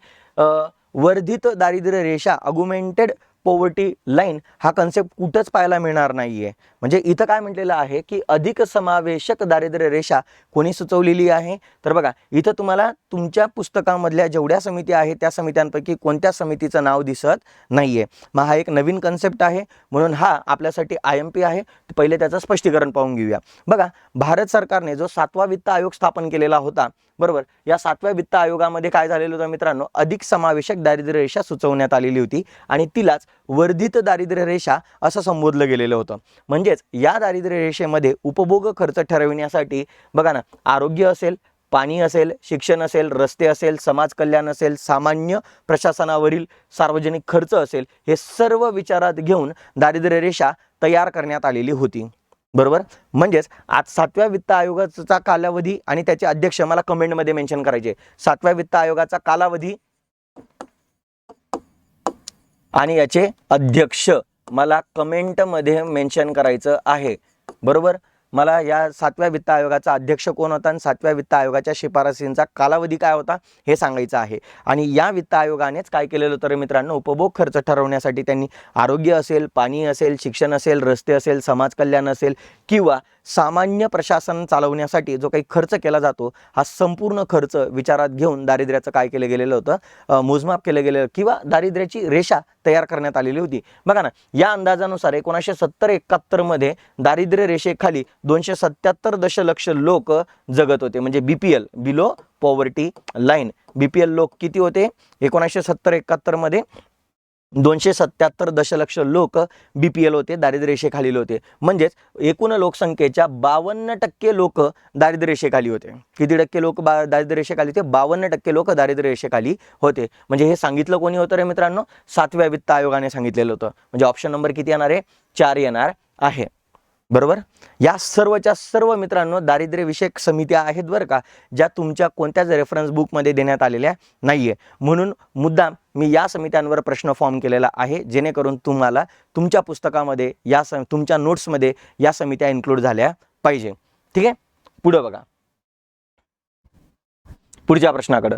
वर्धित दारिद्र्य रेषा ऑगुमेंटेड पॉवर्टी लाईन हा कन्सेप्ट कुठंच पाहायला मिळणार नाहीये. म्हणजे इथं काय म्हटलेलं आहे की अधिक समावेशक दारिद्र्य रेषा कोणी सुचवलेली आहे. तर बघा, इथं तुम्हाला तुमच्या पुस्तकामधल्या जेवढ्या समिती आहेत त्या समित्यांपैकी कोणत्या समितीचं नाव दिसत नाहीये. मग हा एक नवीन कन्सेप्ट आहे, म्हणून हा आपल्यासाठी IMP आहे. पहिले त्याचं स्पष्टीकरण पाहून घेऊया. बघा, भारत सरकारने जो 7वा वित्त आयोग स्थापन केलेला होता, बरोबर, या 7व्या वित्त आयोगामध्ये काय झालेलं होतं मित्रांनो, अधिक समावेशक दारिद्र्य रेषा सुचवण्यात आलेली होती आणि तिलाच वर्धित दारिद्र्य रेषा असं संबोधलं गेलेलं होतं. म्हणजेच या दारिद्र्य रेषेमध्ये उपभोग खर्च ठरविण्यासाठी बघा ना, आरोग्य असेल, पाणी असेल, शिक्षण असेल, रस्ते असेल, समाज कल्याण असेल, सामान्य प्रशासनावरील सार्वजनिक खर्च असेल, हे सर्व विचारात घेऊन दारिद्र्य रेषा तयार करण्यात आलेली होती. बरोबर. म्हणजेच आज 7व्या वित्त आयोगाचा कालावधी आणि त्याचे अध्यक्ष मला कमेंटमध्ये मेन्शन करायचे. 7व्या वित्त आयोगाचा कालावधी आणि याचे अध्यक्ष मला कमेंटमध्ये मेन्शन करायचं आहे. बरोबर. मला या 7व्या वित्त आयोगाचा अध्यक्ष कोण होता आणि 7व्या वित्त आयोगाच्या शिफारसींचा कालावधी काय होता हे सांगायचं आहे. आणि या वित्त आयोगानेच काय केलेलं तर मित्रांनो, उपभोग खर्च ठरवण्यासाठी त्यांनी आरोग्य असेल, पाणी असेल, शिक्षण असेल, रस्ते असेल, समाज कल्याण असेल किंवा सामान्य प्रशासन चालवण्यासाठी जो काही खर्च केला जातो हा संपूर्ण खर्च विचारात घेऊन दारिद्र्याचं काय केलं गेलेलं होतं, मोजमाप केलं गेलं किंवा दारिद्र्याची रेषा तयार करण्यात आलेली होती. बघा ना, या अंदाजानुसार 1970-71 मध्ये दारिद्र्य रेषेखाली 277 दशलक्ष लोक जगत होते. म्हणजे BPL, below poverty line. BPL लोक किती होते 1970-71 मध्ये? 277 दशलक्ष लोक BPL होते, दारिद्र्य रेषेखालील होते. म्हणजेच एकूण लोकसंख्येच्या 52% लोक दारिद्र्य रेषेखाली होते. किती टक्के लोक दारिद्र्य रेषेखाली होते? 52% लोक दारिद्र्य रेषेखाली होते. म्हणजे हे सांगितलं कोणी होतं रे मित्रांनो? 7व्या वित्त आयोगाने सांगितलेलं होतं. म्हणजे ऑप्शन नंबर किती येणार आहे? 4 येणार आहे. बरोबर. या सर्वच्या सर्व मित्रांनो दारिद्र्य विषयक समित्या आहेत बरं का, ज्या तुमच्या कोणत्याच रेफरन्स बुकमध्ये देण्यात आलेल्या नाहीये. म्हणून मुद्दाम मी या समित्यांवर प्रश्न फॉर्म केलेला आहे, जेणेकरून तुम्हाला तुमच्या पुस्तकामध्ये तुमच्या नोट्समध्ये या समित्या इन्क्लूड झाल्या पाहिजे. ठीक आहे. पुढे बघा, पुढच्या प्रश्नाकडे.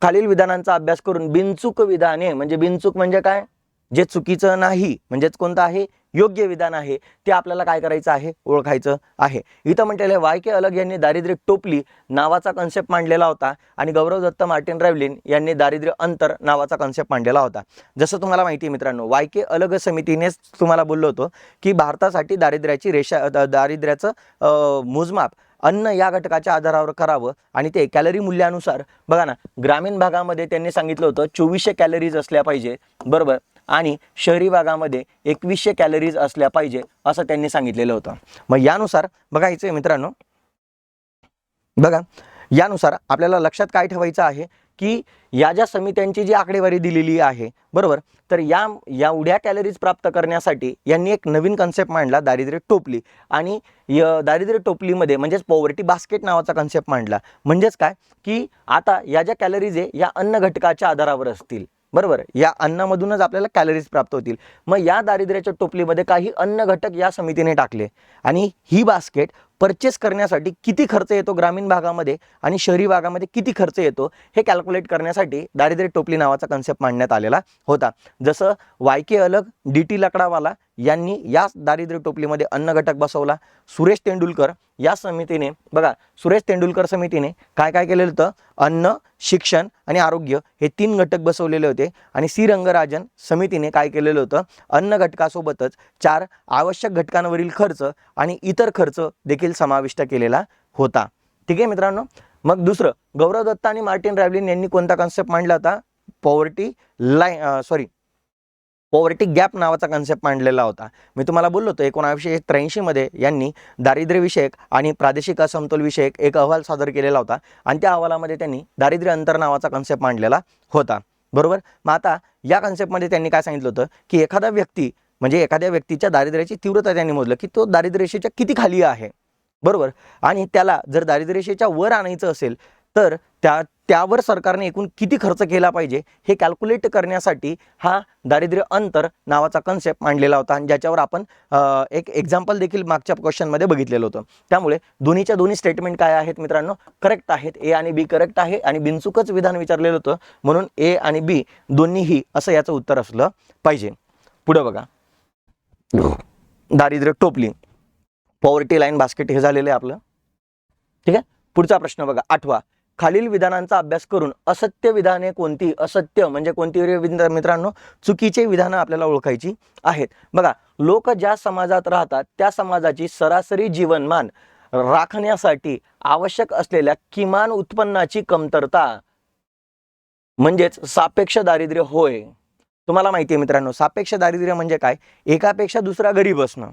खालील विधानांचा अभ्यास करून बिनचूक विधाने, म्हणजे बिनचूक म्हणजे काय? जे चुकीचं नाही, म्हणजेच कोणतं आहे? योग्य विधान आहे, ते आपल्याला काय करायचं आहे? ओळखायचं आहे. इथं म्हटलेलं आहे YK अलग यांनी दारिद्र्य टोपली नावाचा कन्सेप्ट मांडलेला होता आणि गौरव दत्त, मार्टिन राव्हलिन यांनी दारिद्र्य अंतर नावाचा कन्सेप्ट मांडलेला होता. जसं तुम्हाला माहिती आहे मित्रांनो, YK अलग समितीनेच तुम्हाला बोललो होतो की भारतासाठी दारिद्र्याचं मोजमाप अन्न या घटकाच्या आधारावर करावं आणि ते कॅलरी मूल्यानुसार. बघा ना, ग्रामीण भागामध्ये त्यांनी सांगितलं होतं 2400 कॅलरीज असल्या पाहिजे, बरोबर, आणि शहरी भागामध्ये 2100 कॅलरीज असल्या पाहिजे असं त्यांनी सांगितलेलं होतं. मग यानुसार बघायचं आहे मित्रांनो, बघा यानुसार आपल्याला लक्षात काय ठेवायचं आहे की या ज्या समित्यांची जी आकडेवारी दिलेली आहे, बरोबर, तर या एवढ्या कॅलरीज प्राप्त करण्यासाठी यांनी एक नवीन कन्सेप्ट मांडला, दारिद्र्य टोपली. आणि दारिद्र्य टोपलीमध्ये म्हणजेच पॉवर्टी बास्केट नावाचा कन्सेप्ट मांडला. म्हणजेच काय की आता या ज्या कॅलरीज आहे या अन्न घटकाच्या आधारावर असतील, बरोबर, या अन्नामधूनच आपल्याला कॅलरीज प्राप्त होतील. मग या दारिद्र्याच्या टोपलीमध्ये काही अन्न घटक या समितीने टाकले आणि ही बास्केट परचेस करण्यासाठी किती खर्च येतो ग्रामीण भागामध्ये आणि शहरी भागामध्ये किती खर्च येतो हे कॅल्क्युलेट करण्यासाठी दारिद्र्य टोपली नावाचा कन्सेप्ट मांडण्यात आलेला होता. जसं YK अलग, DT लकडावाला यांनी या दारिद्र्य टोपलीमध्ये अन्न घटक बसवला. सुरेश तेंडुलकर या समितीने, बघा, सुरेश तेंडुलकर समितीने काय काय केलेलं होतं? अन्न, शिक्षण आणि आरोग्य हे 3 घटक बसवलेले होते. आणि C रंगराजन समितीने काय केलेलं होतं? अन्न घटकासोबतच 4 आवश्यक घटकांवरील खर्च आणि इतर खर्च देखील समाविष्ट केलेला होता. ठीक आहे मित्रांनो. मग दुसरं, गौरव दत्त आणि मार्टिन राव्हलिन यांनी कोणता कन्सेप्ट मांडला होता? पॉवर्टी गॅप नावाचा कन्सेप्ट मांडलेला होता. मी तुम्हाला बोललो होतो 1983 मध्ये यांनी दारिद्र्य विषयक आणि प्रादेशिक असमतोल विषयक एक अहवाल सादर केलेला होता आणि त्या अहवालामध्ये त्यांनी दारिद्र्य अंतर नावाचा कन्सेप्ट मांडलेला होता, बरोबर. मग आता या कन्सेप्टमध्ये त्यांनी काय सांगितलं होतं की एखादा व्यक्ती, म्हणजे एखाद्या व्यक्तीच्या दारिद्र्याची तीव्रता त्यांनी मोजलं की तो दारिद्र्य रेषेच्या किती खाली आहे, बरोबर, आणि त्याला जर दारिद्र्य रेषेच्या वर आणायचं असेल तर त्यावर सरकारने एकूण किती खर्च केला पाहिजे हे कॅल्क्युलेट करण्यासाठी हा दारिद्र्य अंतर नावाचा कन्सेप्ट मांडलेला होता आणि ज्याच्यावर आपण एक एक्झाम्पल देखील मागच्या क्वेश्चनमध्ये बघितलेलं होतं. त्यामुळे दोन्हीच्या दोन्ही स्टेटमेंट काय आहेत मित्रांनो? करेक्ट आहेत. A आणि B करेक्ट आहे आणि बिनचूकच विधान विचारलेलं होतं म्हणून A आणि B दोन्हीही असं याचं उत्तर असलं पाहिजे. पुढे बघा, दारिद्र्य टोपली, पॉवर्टी लाईन बास्केट हे झालेलं आहे आपलं. ठीक आहे. पुढचा प्रश्न बघा, 8वा. खालील विधानांचा अभ्यास करून असत्य विधाने कोणती? असत्य म्हणजे कोणती मित्रांनो? चुकीचे विधानं आपल्याला ओळखायची आहेत. बघा, लोक ज्या समाजात राहतात त्या समाजाची सरासरी जीवनमान राखण्यासाठी आवश्यक असलेल्या किमान उत्पन्नाची कमतरता म्हणजेच सापेक्ष दारिद्र्य होय. तुम्हाला माहिती आहे मित्रांनो, सापेक्ष दारिद्र्य म्हणजे काय? एकापेक्षा दुसरा गरीब असणं,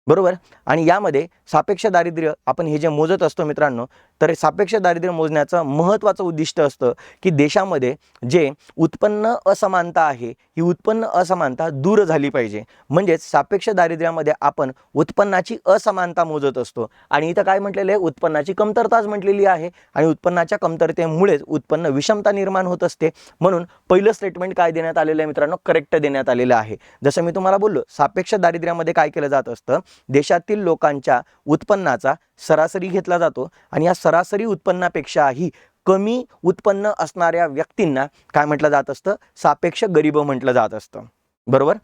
बरोबर. आणि यामध्ये सापेक्ष दारिद्र्य आपण हे जे मोजत असतो मित्रांनो, तर सापेक्ष दारिद्र्य मोजण्याचं महत्त्वाचं उद्दिष्ट असतं की देशामध्ये जे उत्पन्न असमानता आहे ही उत्पन्न असमानता दूर झाली पाहिजे. म्हणजेच सापेक्ष दारिद्र्यामध्ये आपण उत्पन्नाची असमानता मोजत असतो आणि इथं काय म्हटलेलं आहे? उत्पन्नाची कमतरताच म्हटलेली आहे आणि उत्पन्नाच्या कमतरतेमुळेच उत्पन्न विषमता निर्माण होत असते. म्हणून पहिलं स्टेटमेंट काय देण्यात आलेलं आहे मित्रांनो? करेक्ट देण्यात आलेलं आहे. जसं मी तुम्हाला बोललो, सापेक्ष दारिद्र्यामध्ये काय केलं जात असतं? देशातील लोकांच्या उत्पन्नाचा सरासरी घेतला जातो आणि या सरासरी उत्पन्नापेक्षाही कमी उत्पन्न असणाऱ्या व्यक्तींना काय म्हटलं जात असतं? सापेक्ष गरीब म्हटलं जात असतं, बरोबर.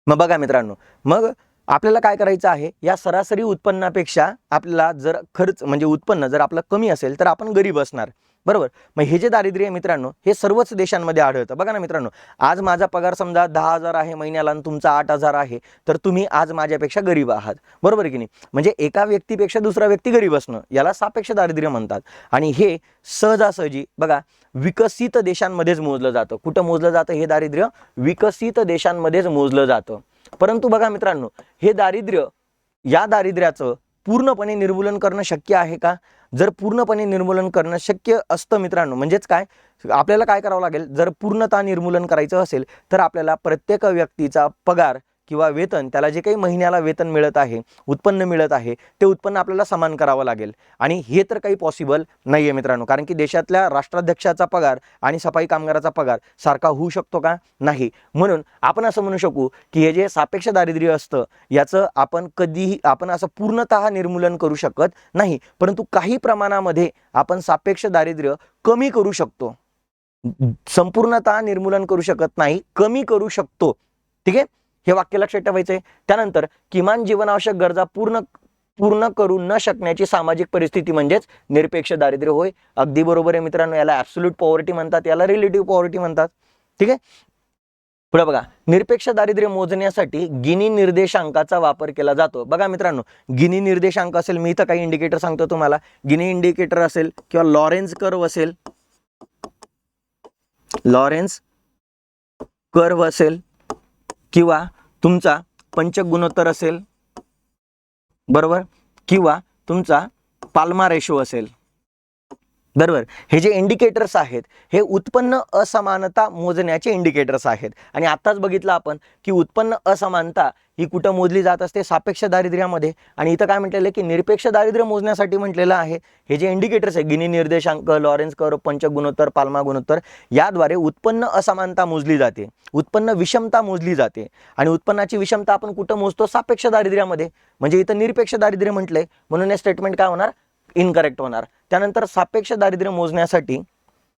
मग बघा मित्रांनो, मग आपल्याला काय करायचं आहे? या सरासरी उत्पन्नापेक्षा आपल्याला जर खर्च म्हणजे उत्पन्न जर आपलं कमी असेल तर आपण गरीब असणार, बरोबर. मग हे जे दारिद्र्य आहे मित्रांनो, हे सर्वच देशांमध्ये आढळतं. बघा ना मित्रांनो, आज माझा पगार समजा 10,000 आहे महिन्याला आणि तुमचा 8,000 आहे, तर तुम्ही आज माझ्यापेक्षा गरीब आहात, बरोबर आहे की नाही. म्हणजे एका व्यक्तीपेक्षा दुसरा व्यक्ती गरीब असणं, याला सापेक्ष दारिद्र्य म्हणतात. आणि हे सहजासहजी बघा विकसित देशांमध्येच मोजलं जातं. कुठं मोजलं जातं हे दारिद्र्य? विकसित देशांमध्येच मोजलं जातं. परंतु बघा मित्रांनो, हे दारिद्र्य, या दारिद्र्याचं पूर्णपणे निर्मूलन करणं शक्य आहे का? जर पूर्णपणे निर्मूलन करणं शक्य असतं मित्रांनो, म्हणजेच काय, आपल्याला काय करावं लागेल, जर पूर्णतः निर्मूलन करायचं असेल तर आपल्याला प्रत्येक व्यक्तीचा पगार किंवा वेतन, त्याला जे काही महिन्याला वेतन मिळत आहे, उत्पन्न मिळत आहे, ते उत्पन्न आपल्याला समान करावं लागेल. आणि हे तर काही पॉसिबल नाही आहे मित्रांनो, कारण की देशातल्या राष्ट्राध्यक्षाचा पगार आणि सफाई कामगाराचा पगार सारखा होऊ शकतो का? नाही. म्हणून आपण असं म्हणू शकू की हे जे सापेक्ष दारिद्र्य असतं, याचं आपण कधीही असं पूर्णतः निर्मूलन करू शकत नाही, परंतु काही प्रमाणामध्ये आपण सापेक्ष दारिद्र्य कमी करू शकतो. संपूर्णतः निर्मूलन करू शकत नाही, कमी करू शकतो. ठीक आहे, हे वाक्य लक्षात ठेवायचं आहे. त्यानंतर किमान जीवनावश्यक गरजा पूर्ण करू न शकण्याची सामाजिक परिस्थिती म्हणजेच निरपेक्ष दारिद्र्य होय. अगदी बरोबर आहे मित्रांनो, याला ॲब्सोल्यूट पॉवर्टी म्हणतात, याला रिलेटिव्ह पॉवर्टी म्हणतात. ठीक आहे, पुढे बघा, निरपेक्ष दारिद्र्य मोजण्यासाठी गिनी निर्देशांकाचा वापर केला जातो. बघा मित्रांनो, गिनी निर्देशांक असेल, मी इथं काही इंडिकेटर सांगतो तुम्हाला, गिनी इंडिकेटर असेल किंवा लॉरेन्झ कर्व असेल, लॉरेन्झ कर्व असेल किंवा तुमचा पंचक गुणोत्तर असेल, बरोबर, किंवा तुमचा पाल्मा रेशो असेल, बरोबर. हे जे इंडिकेटर्स आहेत हे उत्पन्न असमानता मोजण्याचे इंडिकेटर्स आहेत. आणि आताच बघितलं आपण की उत्पन्न असमानता ही कुठं मोजली जात असते? सापेक्ष दारिद्र्यामध्ये. आणि इथं काय म्हटलेलं आहे की निरपेक्ष दारिद्र्य मोजण्यासाठी म्हटलेलं आहे हे जे इंडिकेटर्स आहे, गिनी निर्देशांक, लॉरेन्झ कर्व, पंचक गुणोत्तर, पाल्मा गुणोत्तर, याद्वारे उत्पन्न असमानता मोजली जाते, उत्पन्न विषमता मोजली जाते. आणि उत्पन्नाची विषमता आपण कुठं मोजतो? सापेक्ष दारिद्र्यामध्ये. म्हणजे इथं निरपेक्ष दारिद्र्य म्हटलंय, म्हणून हे स्टेटमेंट काय होणार? इनकरेक्ट होणार. त्यानंतर सापेक्ष दारिद्र्य मोजण्यासाठी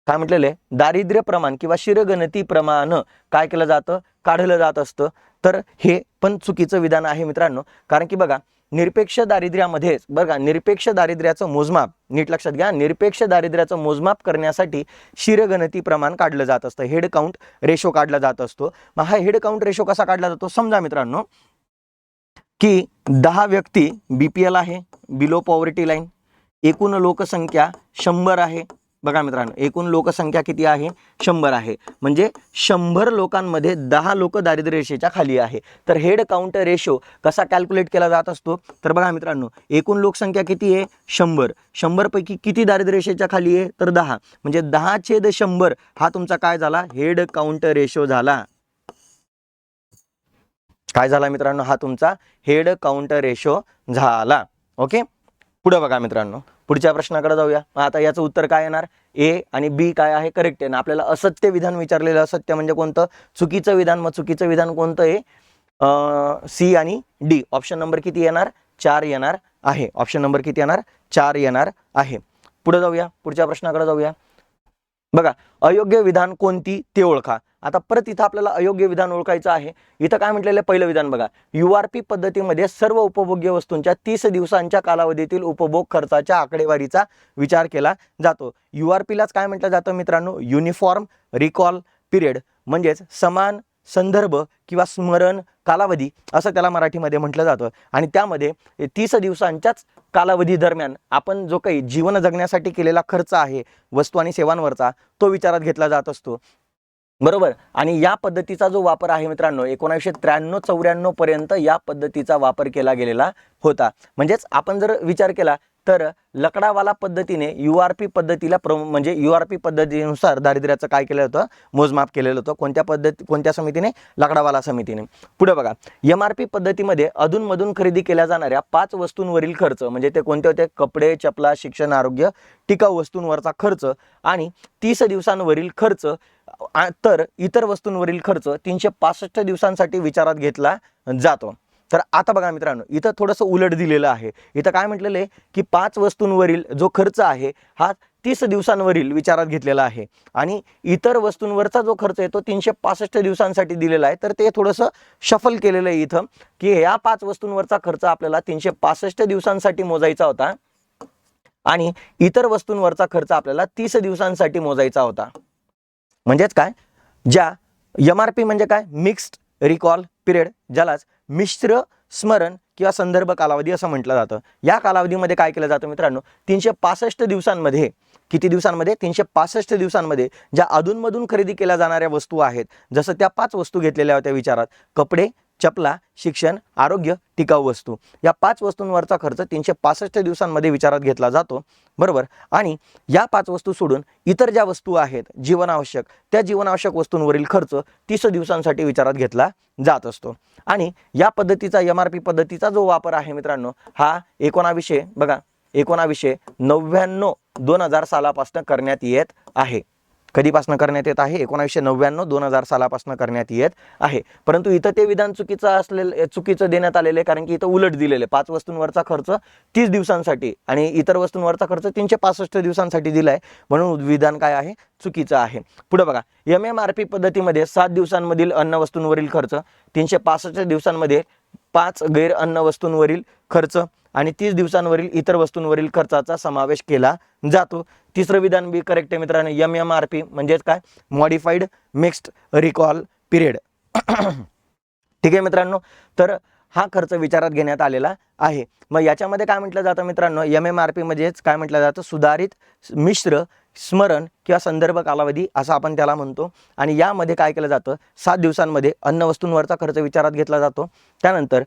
काय म्हटलेलं आहे? दारिद्र्य प्रमाण किंवा शिरगणती प्रमाण काय केलं जातं? काढलं जात असतं. तर हे पण चुकीचं विधान आहे मित्रांनो, कारण की बघा निरपेक्ष दारिद्र्यामध्येच बघा निरपेक्ष दारिद्र्याचं मोजमाप नीट लक्षात घ्या, निरपेक्ष दारिद्र्याचं मोजमाप करण्यासाठी शिरगणती प्रमाण काढलं जात असतं, हेड काउंट रेशो काढला जात असतो. मग हा हेड काउंट रेशो कसा काढला जातो? समजा मित्रांनो की 10 व्यक्ती BPL आहे, बिलो पॉवर्टी लाईन, एकूण लोकसंख्या 100 आहे. बघा मित्रांनो, एकूण लोकसंख्या किती आहे? 100 आहे. म्हणजे 100 लोकांमध्ये 10 लोक दारिद्र्य रेषेच्या खाली आहे. तर हेड काउंट रेशो कसा कॅल्क्युलेट केला जात असतो? तर बघा मित्रांनो, एकूण लोकसंख्या किती आहे? 100. 100 पैकी किती दारिद्र्य रेषेच्या खाली आहे? तर 10. म्हणजे 10/100 हा तुमचा काय झाला? हेड काउंट रेशो झाला. काय झाला मित्रांनो? हा तुमचा हेड काउंट रेशो झाला. ओके, पुढे बघा मित्रांनो, पुढच्या प्रश्नाकडे जाऊया. आता याचं उत्तर काय येणार? ए आणि बी काय आहे? करेक्ट आहे ना. आपल्याला असत्य विधान विचारलेलं, असत्य म्हणजे कोणतं? चुकीचं विधान. मग चुकीचं विधान कोणतं आहे? सी आणि डी. ऑप्शन नंबर किती येणार? 4 येणार आहे. ऑप्शन नंबर किती येणार? 4 येणार आहे. पुढे जाऊया, पुढच्या प्रश्नाकडे जाऊया. बघा, अयोग्य विधान कोणती ते ओळखा. आता परत इथं आपल्याला अयोग्य विधान ओळखायचं आहे. इथं काय म्हटलेलं आहे? पहिलं विधान बघा, URP पद्धतीमध्ये सर्व उपभोग्य वस्तूंच्या 30 दिवसांच्या कालावधीतील उपभोग खर्चाच्या आकडेवारीचा विचार केला जातो. URPलाच काय म्हटलं जातं मित्रांनो? युनिफॉर्म रिकॉल पिरियड, म्हणजेच समान संदर्भ किंवा स्मरण कालावधी असं त्याला मराठीमध्ये म्हटलं जातं. आणि त्यामध्ये 30 दिवसांच्याच कालावधी दरम्यान आपण जो काही जीवन जगण्यासाठी केलेला खर्च आहे वस्तू आणि सेवांवरचा, तो विचारात घेतला जात असतो, बरोबर. आणि या पद्धतीचा जो वापर आहे मित्रांनो, 1993-94 पर्यंत या पद्धतीचा वापर केला गेलेला होता. म्हणजेच आपण जर विचार केला तर लकडावाला पद्धतीने URP पद्धतीला म्हणजे URP पद्धतीनुसार दारिद्र्याचं काय केलं होतं? मोजमाप केलेलं होतं. कोणत्या समितीने? लकडावाला समितीने. पुढे बघा, MRP पद्धतीमध्ये अधूनमधून खरेदी केल्या जाणाऱ्या 5 वस्तूंवरील खर्च, म्हणजे ते कोणते होते? कपडे, चपला, शिक्षण, आरोग्य, टिकाऊ वस्तूंवरचा खर्च आणि 30 दिवसांवरील खर्च, तर इतर वस्तूंवरील खर्च 365 दिवसांसाठी विचारात घेतला जातो. तर आता बघा मित्रांनो, इथं थोडंसं उलट दिलेलं आहे. इथं काय म्हटलेलं आहे की 5 वस्तूंवरील जो खर्च आहे हा 30 दिवसांवरील विचारात घेतलेला आहे आणि इतर वस्तूंवरचा जो खर्च आहे तो 365 दिवसांसाठी दिलेला आहे. तर ते थोडंसं शफल केलेलं आहे इथं की या 5 वस्तूंवरचा खर्च आपल्याला 365 दिवसांसाठी मोजायचा होता आणि इतर वस्तूंवरचा खर्च आपल्याला 30 दिवसांसाठी मोजायचा होता. म्हणजेच काय, ज्या MRP म्हणजे काय, मिक्स्ड रिकॉल पिरियड, ज्यालाच मिश्र स्मरण किंवा संदर्भ कालावधी असं म्हटलं जातं. या कालावधीमध्ये काय केलं जातं मित्रांनो, 365 दिवसांमध्ये, किती दिवसांमध्ये, 365 दिवसांमध्ये ज्या अधूनमधून खरेदी केल्या जाणाऱ्या वस्तू आहेत, जसं त्या 5 वस्तू घेतलेल्या होत्या विचारात, कपडे, चपला, शिक्षण, आरोग्य, टिकाऊ वस्तू, या 5 वस्तूंवरचा खर्च 365 दिवसांमध्ये विचारात घेतला जातो. बरोबर. आणि या 5 वस्तू सोडून इतर ज्या वस्तू आहेत जीवनावश्यक, त्या जीवनावश्यक वस्तूंवरील खर्च 30 दिवसांसाठी विचारात घेतला जात असतो. आणि या पद्धतीचा MRP पद्धतीचा जो वापर आहे मित्रांनो, हा 1999 2000 सालापासून करण्यात येत आहे. कधीपासून करण्यात येत आहे? 1999 2000 सालापासून करण्यात येत आहे. परंतु इथं ते विधान चुकीचं देण्यात आलेलं आहे, कारण की इथं उलट दिलेले 5 वस्तूंवरचा खर्च 30 दिवसांसाठी आणि इतर वस्तूंवरचा खर्च 365 दिवसांसाठी दिला आहे, म्हणून विधान काय आहे, चुकीचं आहे. पुढे बघा, MMRP पद्धतीमध्ये 7 दिवसांमधील अन्न वस्तूंवरील खर्च, 365 दिवसांमध्ये 5 गैर अन्न वस्तूंवरील खर्च आणि 30 दिवसांवरील इतर वस्तूंवरील खर्चाचा समावेश केला जातो. तिसरं विधान बी करेक्ट आहे मित्रांनो. MMRP म्हणजेच काय, मॉडिफाईड मिक्स्ड रिकॉल पिरियड. ठीक आहे मित्रांनो, तर हा खर्च विचारात घेण्यात आलेला आहे. मग याच्यामध्ये काय म्हटलं जातं मित्रांनो, MMRP म्हणजेच काय म्हटलं जातं, सुधारित मिश्र स्मरण किंवा संदर्भ कालावधी असं आपण त्याला म्हणतो. आणि यामध्ये काय केलं जातं, 7 दिवसांमध्ये अन्न वस्तूंवरचा खर्च विचारात घेतला जातो. त्यानंतर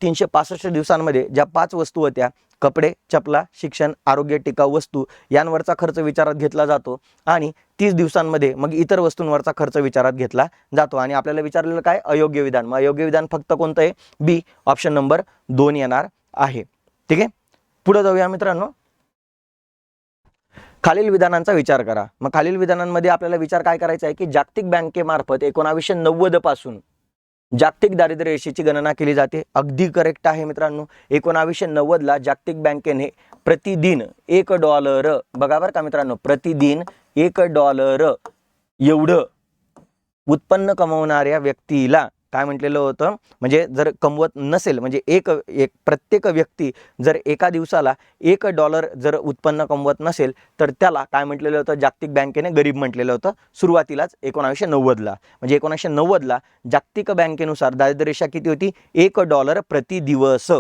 365 दिवसांमध्ये ज्या 5 वस्तू होत्या, कपडे, चपला, शिक्षण, आरोग्य, टिकाऊ वस्तू, यांवरचा खर्च विचारात घेतला जातो. आणि 30 दिवसांमध्ये मग इतर वस्तूंवरचा खर्च विचारात घेतला जातो. आणि आपल्याला विचारलेलं काय, अयोग्य विधान. मग अयोग्य विधान फक्त कोणतं आहे, बी, ऑप्शन नंबर 2 येणार आहे. ठीक आहे, पुढे जाऊया मित्रांनो. खालील विधानांचा विचार करा. मग खालील विधानांमध्ये आपल्याला विचार काय करायचा आहे की जागतिक बँकेमार्फत 1990 पासून जागतिक दारिद्र्य रेषेची गणना केली जाते. अगदी करेक्ट आहे मित्रांनो. 1990 ला जागतिक बँकेने प्रतिदिन $1, बघा बरं का मित्रांनो, प्रतिदिन $1 एवढं उत्पन्न कमवणाऱ्या व्यक्तीला काय म्हटलेलं होतं, म्हणजे जर कमवत नसेल, म्हणजे एक प्रत्येक व्यक्ती जर एका दिवसाला $1 जर उत्पन्न कमवत नसेल, तर त्याला काय म्हटलेलं होतं, जागतिक बँकेने गरीब म्हटलेलं होतं सुरुवातीलाच 1990 ला. म्हणजे 1990 ला जागतिक बँकेनुसार दारिद्र्यरेषा किती होती, $1 प्रति दिवस.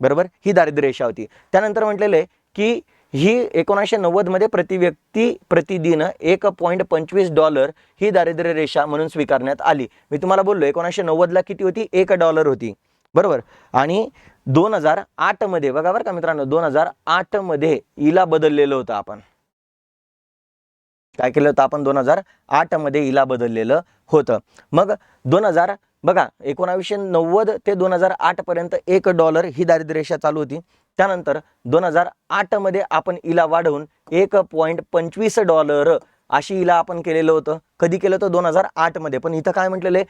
बरोबर, ही दारिद्र्यरेषा होती. त्यानंतर म्हटलेलं आहे की ही 1990 मध्ये प्रति व्यक्ती प्रतिदिन $1.25 ही दारिद्र्य रेषा म्हणून स्वीकारण्यात आली. मी तुम्हाला बोललो 1990 ला किती होती, $1 होती. बरोबर. आणि 2008 मध्ये बघा बरं का मित्रांनो, 2008 मध्ये हिला बदललेलं होतं. आपण काय केलं होतं, आपण 2008 मध्ये हिला बदललेलं होतं. मग 2000 बघा 1990 ते 2008 पर्यंत $1 ही दारिद्र्यरेषा चालू होती. त्यानंतर 2008 मध्ये आपण हिला वाढवून $1.25 अशी हिला आपण केलेलं होतं. कधी केलं होतं, 2008 मध्ये. पण इथं काय म्हटलेलं आहे,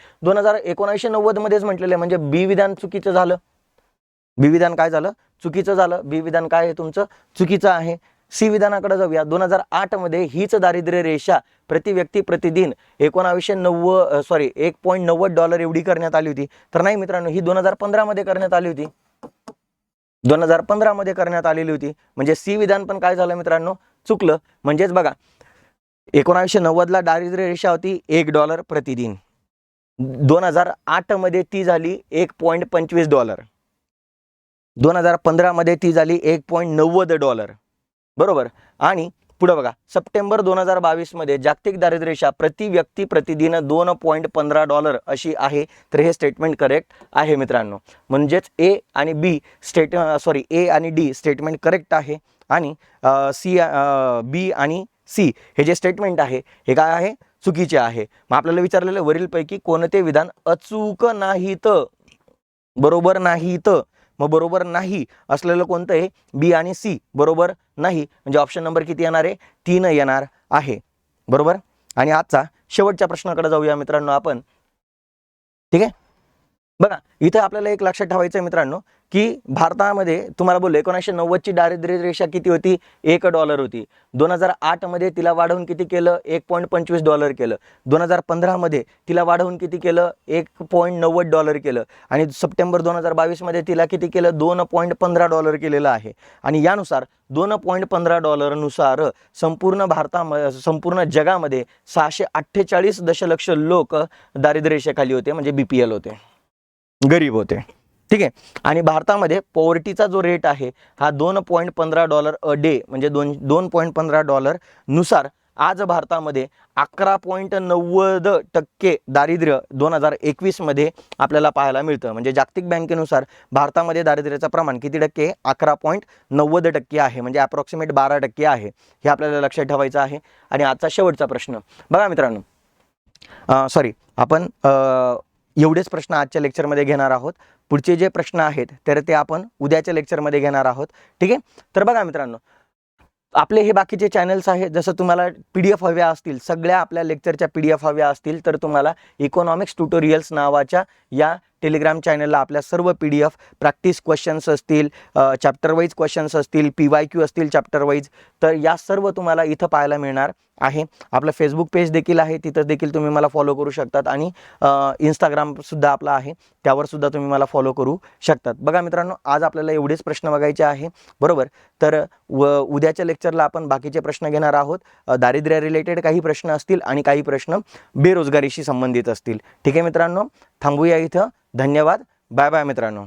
1990 मध्येच म्हटलेलं आहे. म्हणजे बी विधान चुकीचं झालं. बी विधान काय झालं, चुकीचं झालं. बी विधान काय आहे तुमचं, चुकीचं आहे. सी विधानाकडे जाऊया. 2008 मध्ये हीच दारिद्र्य रेषा प्रति व्यक्ती प्रतिदिन $1.90 एवढी करण्यात आली होती. तर नाही मित्रांनो, ही 2015 मध्ये करण्यात आली होती. 2015 मध्ये करण्यात आलेली होती. म्हणजे सी विधान पण काय झालं मित्रांनो, चुकलं. म्हणजेच बघा 1990 ला दारिद्र्य रेषा होती $1 प्रतिदिन. 2008 मध्ये ती झाली $1.25. 2015 मध्ये ती झाली $1.90. बरोबर. आणि पुढे बघा, सप्टेंबर 2022 मध्ये जागतिक दारिद्र्य रेषा प्रति व्यक्ती प्रतिदिन $2.15 अशी आहे. तर हे स्टेटमेंट करेक्ट आहे मित्रांनो. म्हणजेच ए आणि डी स्टेटमेंट करेक्ट आहे. आणि बी आणि सी हे जे स्टेटमेंट आहे हे काय आहे, चुकीचे आहे. मग आपल्याला विचारलेलं वरीलपैकी कोणते विधान अचूक नाहीत, बरोबर नाहीत. मग बरोबर नाही असलेलं कोणतं आहे, बी आणि सी बरोबर नाही. म्हणजे ऑप्शन नंबर किती येणार आहे, 3 येणार आहे. बरोबर. आणि आजचा शेवटच्या प्रश्नाकडे जाऊया मित्रांनो आपण. ठीक आहे, बघा इथे आपल्याला एक लक्षात ठेवायचं आहे मित्रांनो की भारतामध्ये तुम्हाला बोललो 1990ची दारिद्र्य रेषा किती होती, $1 होती. 2008मध्ये तिला वाढवून किती केलं, $1.25 केलं. 2015मध्ये तिला वाढवून किती केलं, $1.90 केलं. आणि सप्टेंबर 2022मध्ये तिला किती केलं, $2.15 केलेलं आहे. आणि यानुसार $2.15 नुसार संपूर्ण जगामध्ये 648 दशलक्ष लोक दारिद्र्य रेषेखाली होते, म्हणजे BPL होते, गरीब होते. ठीक आहे. आणि भारतामध्ये पॉवर्टीचा जो रेट आहे हा $2.15 अ डे, म्हणजे $2.15 नुसार आज भारतामध्ये 11.90% दारिद्र्य 2021मध्ये आपल्याला पाहायला मिळतं. म्हणजे जागतिक बँकेनुसार भारतामध्ये दारिद्र्याचं प्रमाण किती टक्के, 11.90% आहे, म्हणजे अप्रॉक्सिमेट 12% आहे. हे आपल्याला लक्षात ठेवायचं आहे. आणि आजचा शेवटचा प्रश्न बघा मित्रांनो, आपण एवढेच प्रश्न आजच्या लेक्चरमध्ये घेणार आहोत. पुढचे जे प्रश्न आहेत तर ते आपण उद्याच्या लेक्चरमध्ये घेणार आहोत. ठीक आहे. तर बघा मित्रांनो, आपले हे बाकीचे चॅनल्स आहेत, जसं तुम्हाला PDF हव्या असतील, सगळ्या आपल्या लेक्चरच्या PDF हव्या असतील तर तुम्हाला इकॉनॉमिक्स ट्युटोरियल्स नावाच्या या टेलिग्राम चॅनलला आपल्या सर्व PDF, प्रॅक्टिस क्वेश्चन्स असतील, चॅप्टर वाईज क्वेश्चन्स असतील, PYQ असतील चॅप्टर वाईज, तर या सर्व तुम्हाला इथं पाहायला मिळणार आहे. आपलं फेसबुक पेज देखील आहे, तिथं देखील तुम्ही मला फॉलो करू शकतात. आणि इंस्टाग्रामसुद्धा आपला आहे, त्यावर सुद्धा तुम्ही मला फॉलो करू शकतात. बघा मित्रांनो, आज आपल्याला एवढेच प्रश्न बघायचे आहे, बरोबर. तर उद्याच्या लेक्चरला आपण बाकीचे प्रश्न घेणार आहोत. दारिद्र्य रिलेटेड काही प्रश्न असतील आणि काही प्रश्न बेरोजगारीशी संबंधित असतील. ठीक आहे मित्रांनो, थांबूया इथं. धन्यवाद. बाय बाय मित्रांनो.